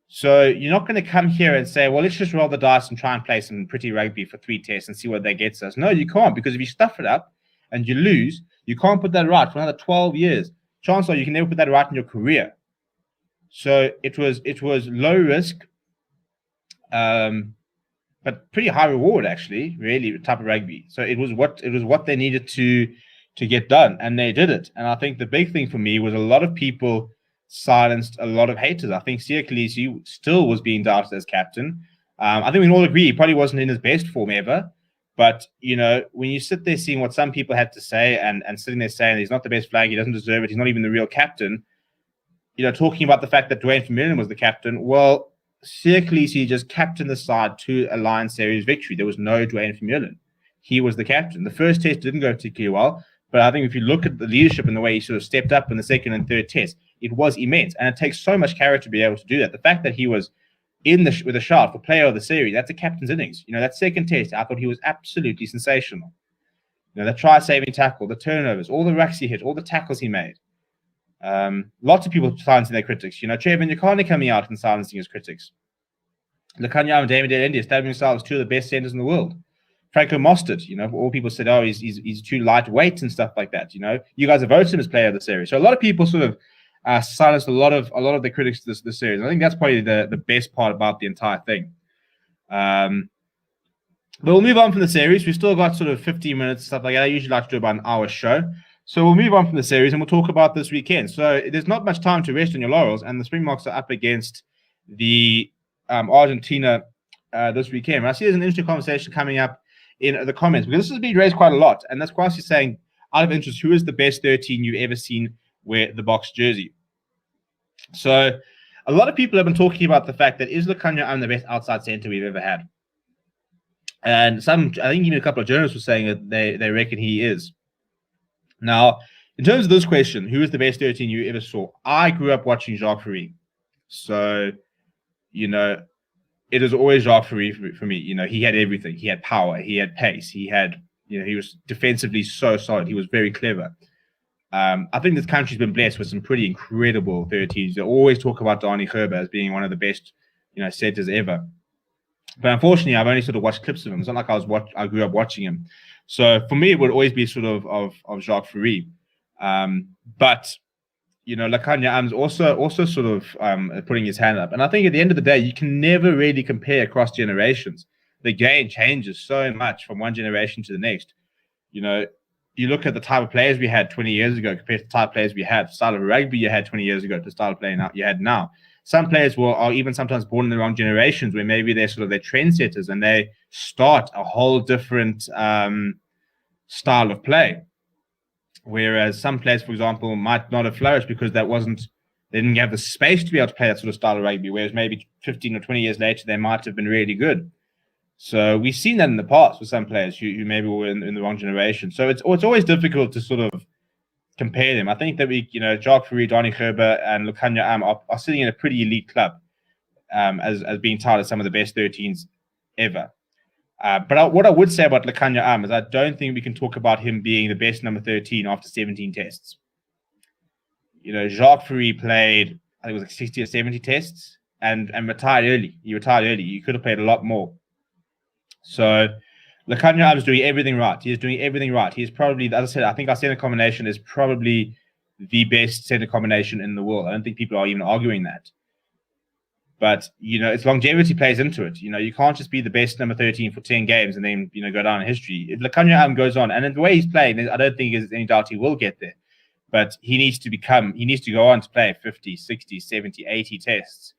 So you're not going to come here and say, well, let's just roll the dice and try and play some pretty rugby for 3 tests and see what that gets us. No, you can't, because if you stuff it up and you lose, you can't put that right for another 12 years. Chances are you can never put that right in your career. So it was low risk, but pretty high reward, actually, really, type of rugby. So it was what they needed to get done, and they did it. And I think the big thing for me was a lot of people silenced a lot of haters. I think Siya Kolisi still was being doubted as captain. I think we can all agree he probably wasn't in his best form ever. But, when you sit there seeing what some people had to say and sitting there saying he's not the best flag, he doesn't deserve it, he's not even the real captain, talking about the fact that Dwayne Vermeulen was the captain, well, Siya Kolisi just captained the side to a Lions series victory. There was no Dwayne Vermeulen. He was the captain. The first test didn't go particularly well, but I think if you look at the leadership and the way he sort of stepped up in the second and third test, it was immense. And it takes so much character to be able to do that. The fact that he was with a shout for player of the series, that's a captain's innings. That second test, I thought he was absolutely sensational. That try-saving tackle, the turnovers, all the rucks he hit, all the tackles he made. Lots of people silencing their critics. Trevor Nyakane coming out and silencing his critics. Lukhanyo and David India establishing themselves as 2 of the best centers in the world. Franco Mostert, all people said, oh, he's too lightweight and stuff like that. You guys have voted him as player of the series. So a lot of people sort of silenced a lot of the critics of this series. I think that's probably the best part about the entire thing. But we'll move on from the series. We've still got sort of 15 minutes, stuff like that. I usually like to do about an hour show. So we'll move on from the series and we'll talk about this weekend. So there's not much time to rest on your laurels, and the Springboks are up against the Argentina this weekend. And I see there's an interesting conversation coming up in the comments, because this has been raised quite a lot, and that's quite saying, out of interest, who is the best 13 you've ever seen wear the Boks jersey? So a lot of people have been talking about the fact that is Lukhanyo the best outside center we've ever had. And I think even a couple of journalists were saying that they reckon he is. Now, in terms of this question, who is the best 13 you ever saw? I grew up watching Jacques Fourie. So, it is always Jacques Fourie for me. He had everything. He had power. He had pace. He had, he was defensively so solid. He was very clever. I think this country's been blessed with some pretty incredible 13s. They always talk about Dani Gerber as being one of the best, centers ever. But unfortunately, I've only sort of watched clips of him. It's not like I grew up watching him. So for me, it would always be sort of Jacques Fourie. But Lukhanyo also sort of putting his hand up. And I think at the end of the day, you can never really compare across generations. The game changes so much from one generation to the next. You look at the type of players we had 20 years ago compared to the type of players we had, the style of rugby you had 20 years ago to the style of play you had now. Some players are even sometimes born in the wrong generations, where maybe they're trendsetters and they start a whole different style of play. Whereas some players, for example, might not have flourished because they didn't have the space to be able to play that sort of style of rugby. Whereas maybe 15 or 20 years later, they might have been really good. So we've seen that in the past with some players who maybe were in the wrong generation. So it's always difficult to sort of compare them. I think that Jacques Fourie, Dani Gerber, and Lukhanyo are sitting in a pretty elite club as being touted as some of the best 13s ever. But what I would say about Lukhanyo is I don't think we can talk about him being the best number 13 after 17 tests. Jacques Fourie played I think it was like 60 or 70 tests and retired early. He retired early. You could have played a lot more. So Lukhanyo is doing everything right. He is doing everything right. He's probably, as I said, I think our center combination is probably the best center combination in the world. I don't think people are even arguing that. But, its longevity plays into it. You can't just be the best number 13 for 10 games and then, go down in history. If Lukhanyo goes on, and the way he's playing, I don't think there's any doubt he will get there. But he needs to go on to play 50, 60, 70, 80 tests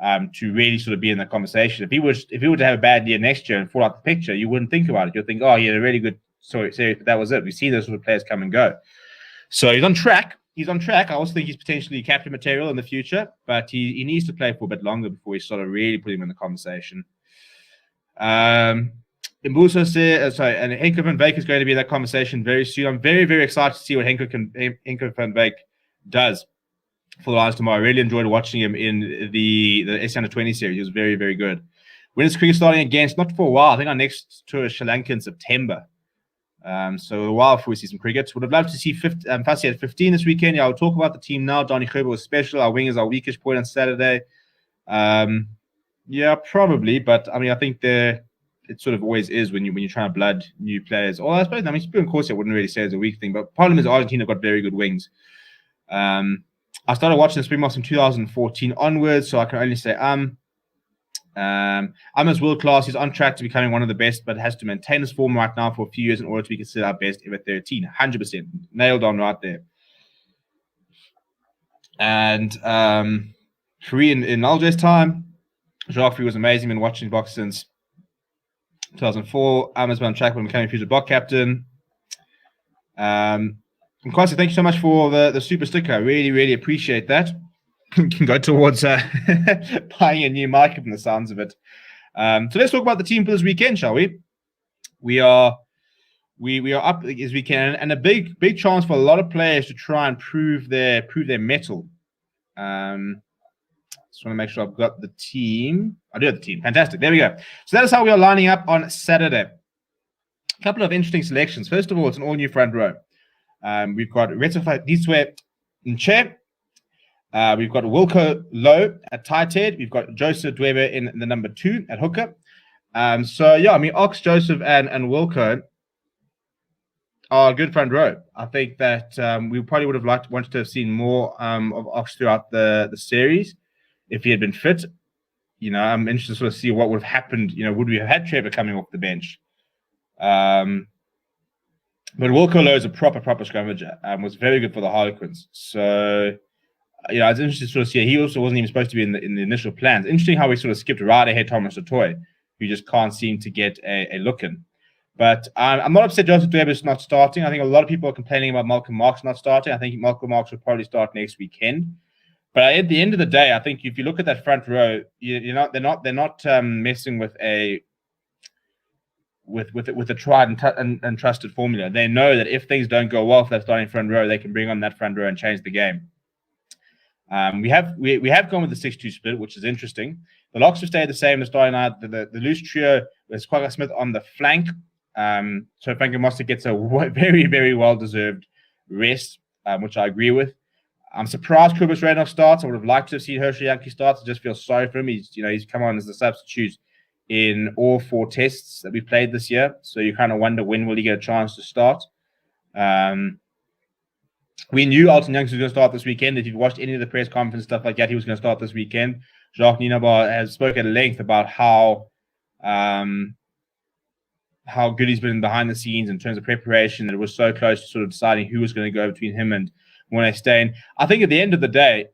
to really sort of be in the conversation. If he were to have a bad year next year and fall out the picture, you wouldn't think about it. You'll think, oh, he had a really good series, but that was it. We see those sort of players come and go. So he's on track. I also think he's potentially captain material in the future, but he needs to play for a bit longer before we sort of really put him in the conversation. Mbuso says, and Henko van Beek is going to be in that conversation very soon. I'm very, very excited to see what Henko van Beek does for the Lions tomorrow. I really enjoyed watching him in the SA Under-20 series. He was very, very good. When is cricket starting again? It's not for a while. I think our next tour is Sri Lanka in September. So a while before we see some cricket. Would have loved to see Fassi at 15 this weekend. Yeah, I'll talk about the team now. Donny Gerber was special. Our wing is our weakest point on Saturday. Yeah, probably. But, I think it sort of always is when you're trying to blood new players. Or I suppose, Spirit Corsi I wouldn't really say it's a weak thing. But problem is Argentina got very good wings. I started watching the Springboks from 2014 onwards, so I can only say Amos world class. He's on track to becoming one of the best, but has to maintain his form right now for a few years in order to be considered our best ever 13. 100% nailed on right there. And free in Alger's time, Joffrey was amazing. Been watching box since 2004. Amos been on track when becoming future block captain. And Kwasi, thank you so much for the super sticker. I really, really appreciate that. Can go towards buying a new mic from the sounds of it. So let's talk about the team for this weekend, shall we? We are up as we can, and a big chance for a lot of players to try and prove their mettle. Just want to make sure I've got the team. I do have the team. Fantastic. There we go. So that is how we are lining up on Saturday. A couple of interesting selections. First of all, it's an all-new front row. We've got Retifa Diswe Nche. We've got Wilco Lowe at tight head. We've got Joseph Dwebe in the number 2 at hooker. Ox, Joseph, and Wilco are a good front row. I think that we probably would have wanted to have seen more of Ox throughout the series if he had been fit. I'm interested to sort of see what would have happened. Would we have had Trevor coming off the bench? But Wilco Lowe is a proper scrummager. Was very good for the Harlequins. So it's interesting to sort of see. He also wasn't even supposed to be in the initial plans. Interesting how we sort of skipped right ahead Thomas Otoy, who just can't seem to get a look in. But I'm not upset Joseph Dwebe is not starting. I think a lot of people are complaining about Malcolm Marx not starting. I think Malcolm Marx will probably start next weekend. But at the end of the day, I think if you look at that front row, they're not messing with a tried and trusted formula. They know that if things don't go well for that starting front row, they can bring on that front row and change the game. We have gone with the 6-2 split, which is interesting. The locks have stayed the same. The starting out, the loose trio with Kwagga Smith on the flank. So Frank Moster gets a very, very well-deserved rest, which I agree with. I'm surprised Kubus Radov starts. I would have liked to have seen Herschel Yankee start. I just feel sorry for him. He's come on as a substitute in all 4 tests that we've played this year. So you kind of wonder when will he get a chance to start. We knew Alton Youngster was going to start this weekend. If you've watched any of the press conference stuff like that, he was going to start this weekend. Jacques Nienaber has spoken at length about how good he's been behind the scenes in terms of preparation. That it was so close to sort of deciding who was going to go between him and Morné Steyn. I think at the end of the day,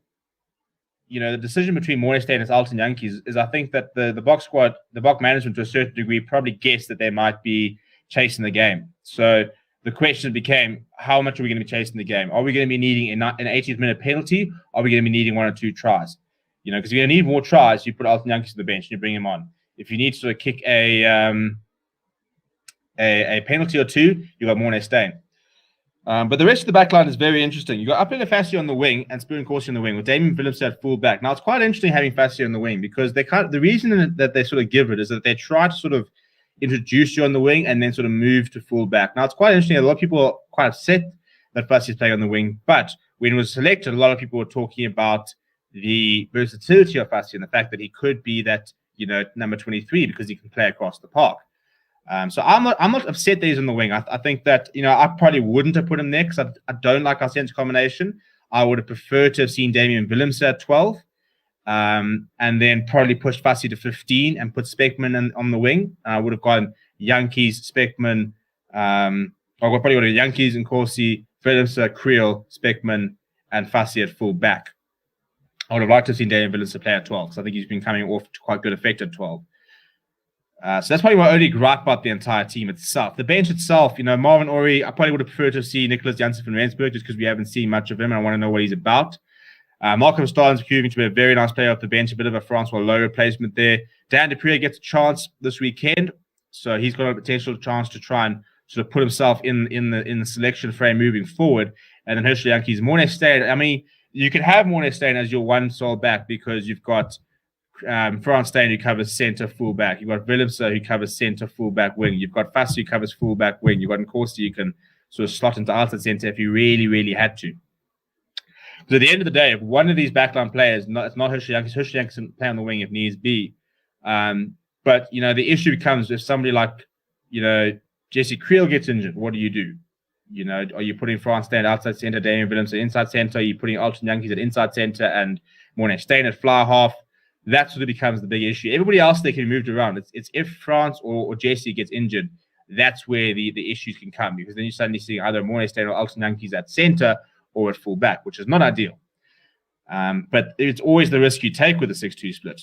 the decision between Morné Steyn and Alton Yankees is I think that the box squad, the box management to a certain degree, probably guessed that they might be chasing the game. So the question became, how much are we going to be chasing the game? Are we going to be needing an 80th minute penalty? Are we going to be needing 1 or 2 tries? Because if you're going to need more tries, you put Alton Yankees on the bench and you bring him on. If you need to sort of kick a penalty or 2, you got Morné Steyn. But the rest of the back line is very interesting. You got Apele Fassi on the wing and Spoon Corsi on the wing with Damien Phillips at full back. Now, it's quite interesting having Fassi on the wing because the reason that they sort of give it is that they try to sort of introduce you on the wing and then sort of move to full back. Now, it's quite interesting. A lot of people are quite upset that Fassi is playing on the wing. But when it was selected, a lot of people were talking about the versatility of Fassi and the fact that he could be that, number 23 because he can play across the park. So I'm not upset that he's in the wing. I think that, I probably wouldn't have put him there because I don't like our centre combination. I would have preferred to have seen Damian Willemse at 12. And then probably pushed Fassi to 15 and put Speckman on the wing. I would have gone Yankees, Speckman. I probably would have Yankees and Corsi, Willemse, Creel, Speckman, and Fassi at full back. I would have liked to have seen Damian Willemse play at 12 because I think he's been coming off to quite good effect at 12. So that's probably my only gripe about the entire team itself. The bench itself, Marvin Ori, I probably would have preferred to see Nicholas Janssen van Rensburg just because we haven't seen much of him and I want to know what he's about. Malcolm Starnes proving to be a very nice player off the bench, a bit of a Francois Lowe replacement there. Dan Dupree gets a chance this weekend, so he's got a potential chance to try and sort of put himself in the selection frame moving forward. And then Herschel Yankees, Morne Steyn. I mean, you can have Morne Steyn as your one sole back because you've got Frans Steyn who covers centre fullback. You've got Willemse who covers centre fullback wing. You've got Fassi who covers fullback wing. You've got Nkosi you can sort of slot into outside centre if you really, really had to. So at the end of the day, if one of these backline players, it's not Herschel Yankees can play on the wing if needs be. But, the issue becomes if somebody like, Jesse Creel gets injured, what do you do? Are you putting Frans Steyn outside centre, Damian Willemse inside centre? Are you putting Alton Yankees at inside centre and Morne Steyn at fly half? That sort of becomes the big issue. Everybody else, they can be moved around. It's if Frans or Jesse gets injured, that's where the issues can come because then you're suddenly seeing either Morne Steyn or Alton Yankees at centre or at full back, which is not ideal. But it's always the risk you take with a 6-2 split.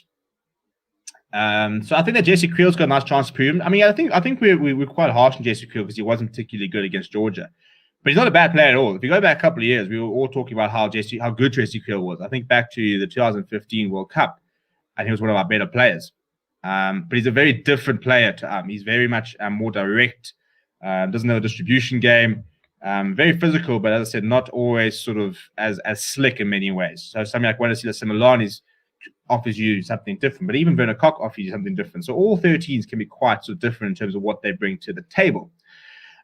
So I think that Jesse Creel's got a nice chance to prove him. I mean, I think we're quite harsh on Jesse Creel because he wasn't particularly good against Georgia. But he's not a bad player at all. If you go back a couple of years, we were all talking about how good Jesse Creel was. I think back to the 2015 World Cup, and he was one of our better players. But he's a very different player to He's very much more direct, doesn't have a distribution game. Very physical, but as I said, not always sort of as slick in many ways. So something like Wanasila Similani offers you something different, but even Werner Koch offers you something different. So all 13s can be quite sort of different in terms of what they bring to the table.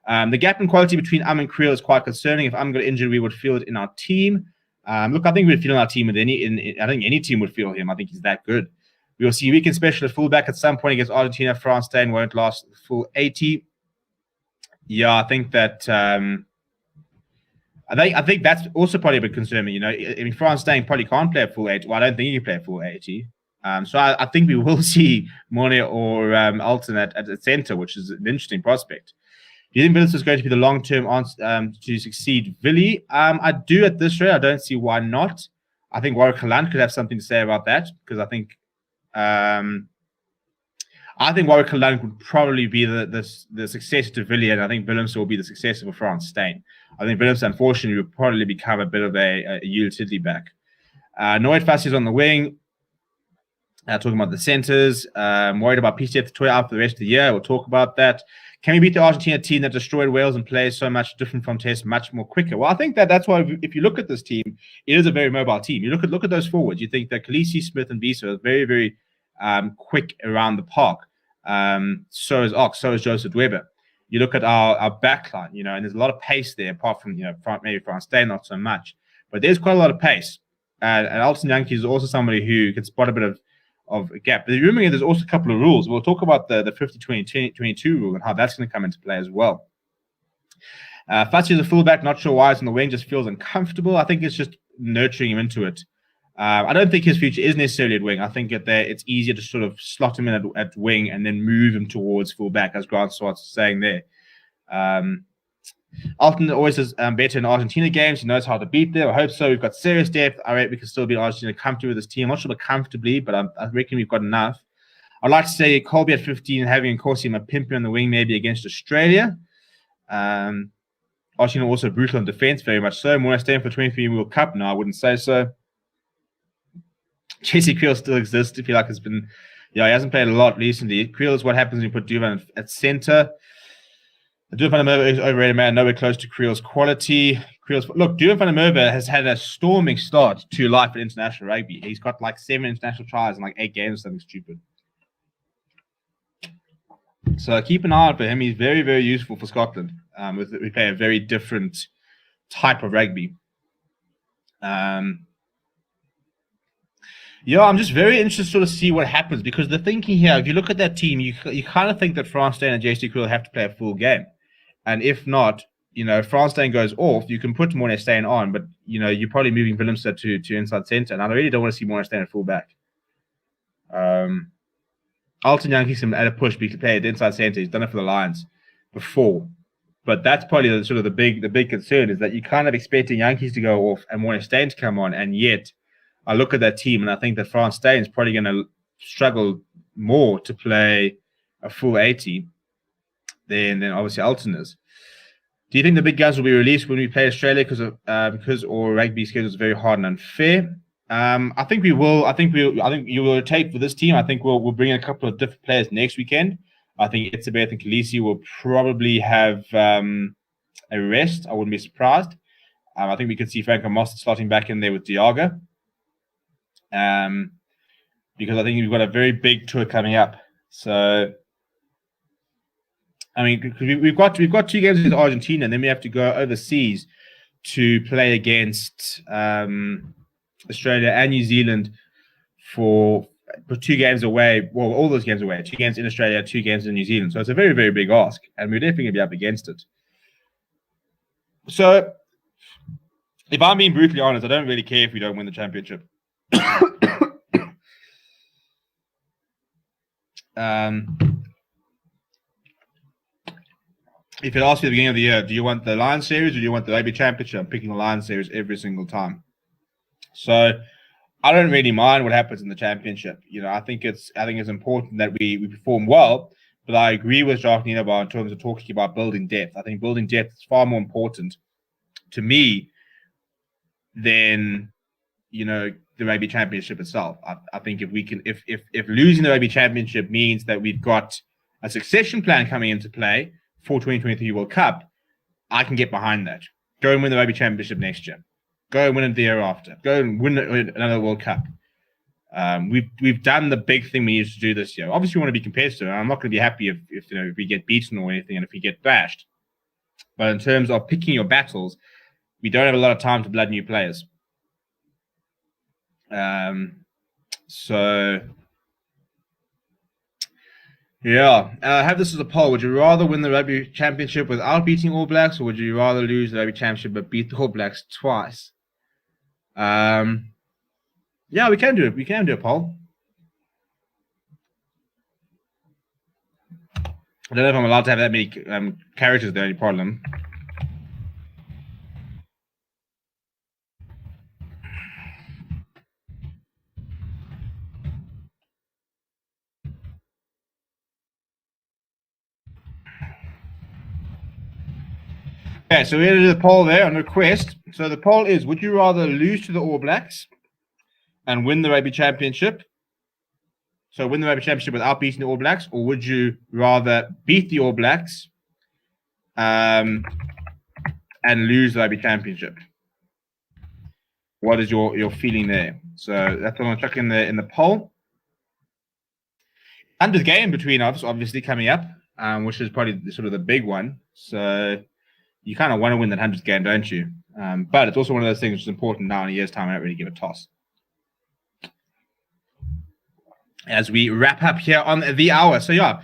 The gap in quality between and Creel is quite concerning. If got injured, we would feel it in our team. Look, I think we'd feel in our team with I think any team would feel him. I think he's that good. We will see weekend special at fullback at some point against Argentina. Frans Steyn won't last the full 80. Yeah, I think that I think that's also probably a bit concerning. I mean, Frans Steyn probably can't play a full 80. Well, I don't think he can play a full 80. So I think we will see Morne or Alton at centre, which is an interesting prospect. Do you think Willis is going to be the long-term answer to succeed Willie? I do at this rate. I don't see why not. I think Warwick Kaland could have something to say about that because I think Warwick Kaland would probably be the successor to Willie, and I think Willemse will be the successor for Frans Steyn. I think Willemse, unfortunately, will probably become a bit of a utility back. Noid Fassi is on the wing. Talking about the centres. Worried about PCF Toy out for the rest of the year. We'll talk about that. Can we beat the Argentina team that destroyed Wales and plays so much different from Test, much more quicker? Well, I think that's why if you look at this team, it is a very mobile team. You look at those forwards. You think that Khaleesi, Smith, and Bisa are very, very quick around the park. So is Ox. So is Joseph Weber. You look at our backline, and there's a lot of pace there. Apart from maybe Frans Steyn, not so much, but there's quite a lot of pace. And Alton Yankees is also somebody who can spot a bit of a gap. But remember, there's also a couple of rules. We'll talk about the 50-20-22 rule and how that's going to come into play as well. Fassi is a fullback, not sure why he's on the wing, just feels uncomfortable. I think it's just nurturing him into it. I don't think his future is necessarily at wing. I think it's easier to sort of slot him in at wing and then move him towards fullback, as Grant Swartz is saying there. Alton always is better in Argentina games. He knows how to beat them. I hope so. We've got serious depth. I reckon we can still beat Argentina comfortably with this team. I'm not sure about comfortably, but I reckon we've got enough. I'd like to say Colby at 15 and having Nkosi and Mapimpi on the wing maybe against Australia. Argentina also brutal in defense, very much so. Morne Steyn for 23 World Cup? No, I wouldn't say so. Jesse Creel still exists. I feel like it's been, he hasn't played a lot recently. Creel is what happens when you put Duvan at centre. Duvan van der Merwe is overrated, man. Nowhere close to Creel's quality. Look, Duvan van der Merwe has had a storming start to life at international rugby. He's got like 7 international tries and like 8 games, something stupid. So keep an eye out for him. He's very, very useful for Scotland. We play a very different type of rugby. Yeah, I'm just very interested to sort of see what happens because the thinking here, if you look at that team, you kind of think that France Stain and JC will have to play a full game. And if not, France Stain goes off, you can put Morne Stain on, but, you're probably moving Willemse to inside centre. And I really don't want to see Morne Stain at full back. Alton Yankees can add a push, but he can play at inside centre. He's done it for the Lions before. But that's probably the big concern is that you're kind of expecting Yankees to go off and Morne Stain to come on, and yet I look at that team and I think that France Stain is probably going to struggle more to play a full 80 than obviously Alton is. Do you think the big guns will be released when we play Australia because our rugby schedule is very hard and unfair? I think we will. I think you will rotate for this team. I think we'll bring in a couple of different players next weekend. I think Itzebeth and Khaleesi will probably have a rest. I wouldn't be surprised. I think we could see Franco Moster starting back in there with Diago. Because I think we've got a very big tour coming up. So, I mean, we've got 2 games against Argentina, and then we have to go overseas to play against Australia and New Zealand for 2 games away. Well, all those games away. 2 games in Australia, 2 games in New Zealand. So it's a very, very big ask, and we're definitely going to be up against it. So, if I'm being brutally honest, I don't really care if we don't win the championship. If it asks you at the beginning of the year, do you want the Lions series or do you want the Rugby Championship? I'm picking the Lions series every single time. So I don't really mind what happens in the championship. I think it's important that we perform well, but I agree with Jacques Nienaber in terms of talking about building depth. I think building depth is far more important to me than the Rugby Championship itself. I think if losing the Rugby Championship means that we've got a succession plan coming into play for 2023 World Cup, I can get behind that. Go and win the Rugby Championship next year. Go and win it the year after. Go and win another World Cup. We've done the big thing we used to do this year. Obviously, we want to be competitive. I'm not going to be happy if we get beaten or anything, and if we get thrashed. But in terms of picking your battles, we don't have a lot of time to blood new players. Have this as a poll. Would you rather win the Rugby Championship without beating All Blacks, or would you rather lose the Rugby Championship but beat the All Blacks twice? We can do it. We can do a poll. I don't know if I'm allowed to have that many characters. The only problem. Okay, so we did a poll there on request. So the poll is, would you rather lose to the All Blacks and win the Rugby Championship? So win the Rugby Championship without beating the All Blacks, or would you rather beat the All Blacks and lose the Rugby Championship? What is your feeling there? So that's what I'm chuck in the poll. And the game between us, obviously, coming up, which is probably sort of the big one. So you kind of want to win that 100th game, don't you? But it's also one of those things which is important now in a year's time. I don't really give a toss. As we wrap up here on the hour. So, go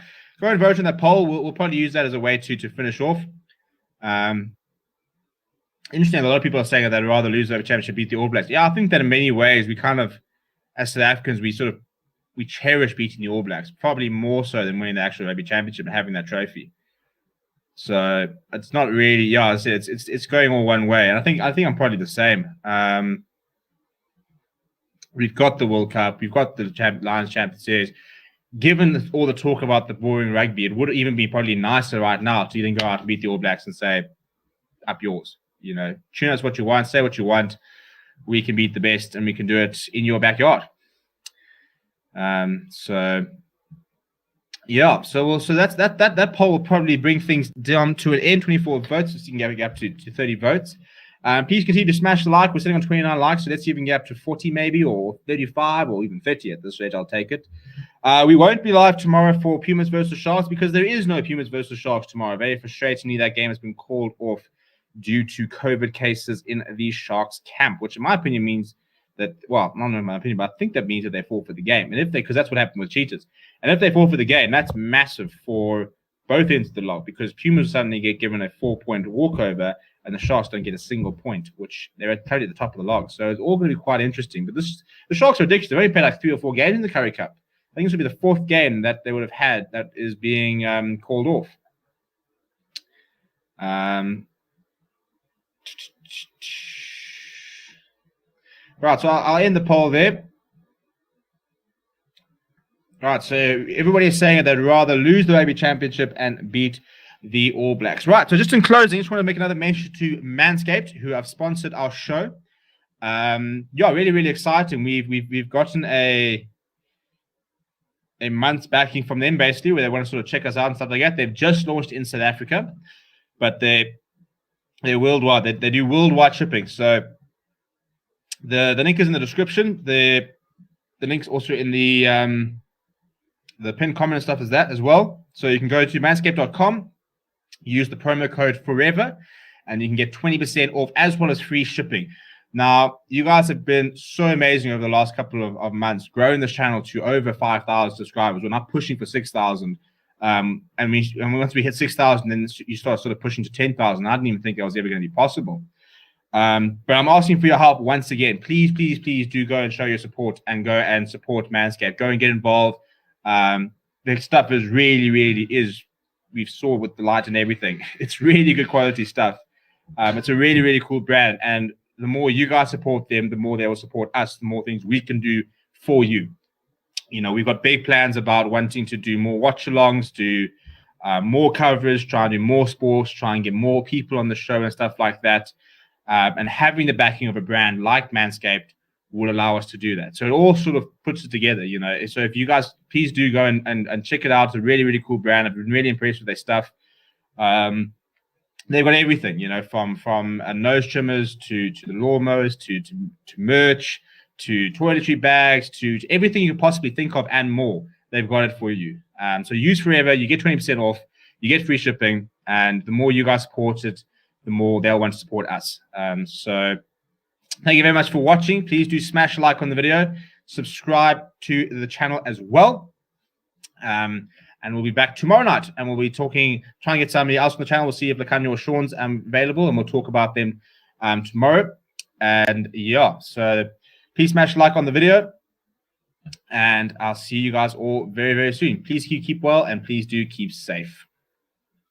and vote on that poll. We'll probably use that as a way to finish off. Interesting. A lot of people are saying that they'd rather lose the championship, beat the All Blacks. Yeah, I think that in many ways, we kind of, as South Africans, we cherish beating the All Blacks, probably more so than winning the actual Rugby Championship and having that trophy. So it's not really, it's going all one way, and I think I'm probably the same. We've got the World Cup, we've got the Lions Champions Series. Given all the talk about the boring rugby, it would even be probably nicer right now to even go out and beat the All Blacks and say, "Up yours." Tune us what you want, say what you want. We can beat the best, and we can do it in your backyard. So that's that poll will probably bring things down to an end. 24 votes, so you can get up to 30 votes. Please continue to smash the like. We're sitting on 29 likes, so let's see if we can get up to 40 maybe, or 35, or even 30 at this rate. I'll take it. We won't be live tomorrow for Pumas versus Sharks because there is no Pumas versus Sharks tomorrow. Very frustratingly, that game has been called off due to COVID cases in the Sharks camp, which in my opinion means that, well, I don't know in my opinion, but I think that means that they forfeit the game. And if they, because that's what happened with cheaters. And if they forfeit the game, that's massive for both ends of the log, because Pumas suddenly get given a 4-point walkover and the Sharks don't get a single point, which they're totally at the top of the log. So it's all going to be quite interesting. But the Sharks are ridiculous. They've only played like 3 or 4 games in the Currie Cup. I think this would be the 4th game that they would have had that is being called off. Right, so I'll end the poll there. Right, so everybody is saying that they'd rather lose the Rugby Championship and beat the All Blacks. Right, so just in closing, I just want to make another mention to Manscaped, who have sponsored our show. Yeah, really, really exciting. We've gotten a month's backing from them, basically, where they want to sort of check us out and stuff like that. They've just launched in South Africa, but they're worldwide. They do worldwide shipping. So the link is in the description. The link's also in the pinned comment and stuff is that as well. So you can go to manscaped.com, use the promo code FOREVER, and you can get 20% off as well as free shipping. Now, you guys have been so amazing over the last couple of months, growing this channel to over 5,000 subscribers. We're not pushing for 6,000. And once we hit 6,000, then you start sort of pushing to 10,000. I didn't even think that was ever going to be possible. But I'm asking for your help once again. Please, please, please do go and show your support and go and support Manscaped. Go and get involved. The stuff is really, really is. We saw with the light and everything. It's really good quality stuff. It's a really, really cool brand. And the more you guys support them, the more they will support us, the more things we can do for you. You know, we've got big plans about wanting to do more watch-alongs, do more coverage, try and do more sports, try and get more people on the show and stuff like that. And having the backing of a brand like Manscaped will allow us to do that. So it all sort of puts it together, you know. So if you guys, please do go and check it out. It's a really, really cool brand. I've been really impressed with their stuff. They've got everything, you know, from nose trimmers to the lawnmowers to merch to toiletry bags to everything you could possibly think of and more. They've got it for you. So use Forever. You get 20% off. You get free shipping. And the more you guys support it, the more they'll want to support us. So thank you very much for watching. Please do smash a like on the video. Subscribe to the channel as well. And we'll be back tomorrow night, and we'll be trying to get somebody else on the channel. We'll see if Lakanya or Sean's available, and we'll talk about them tomorrow. And yeah, so please smash a like on the video, and I'll see you guys all very, very soon. Please keep well, and please do keep safe.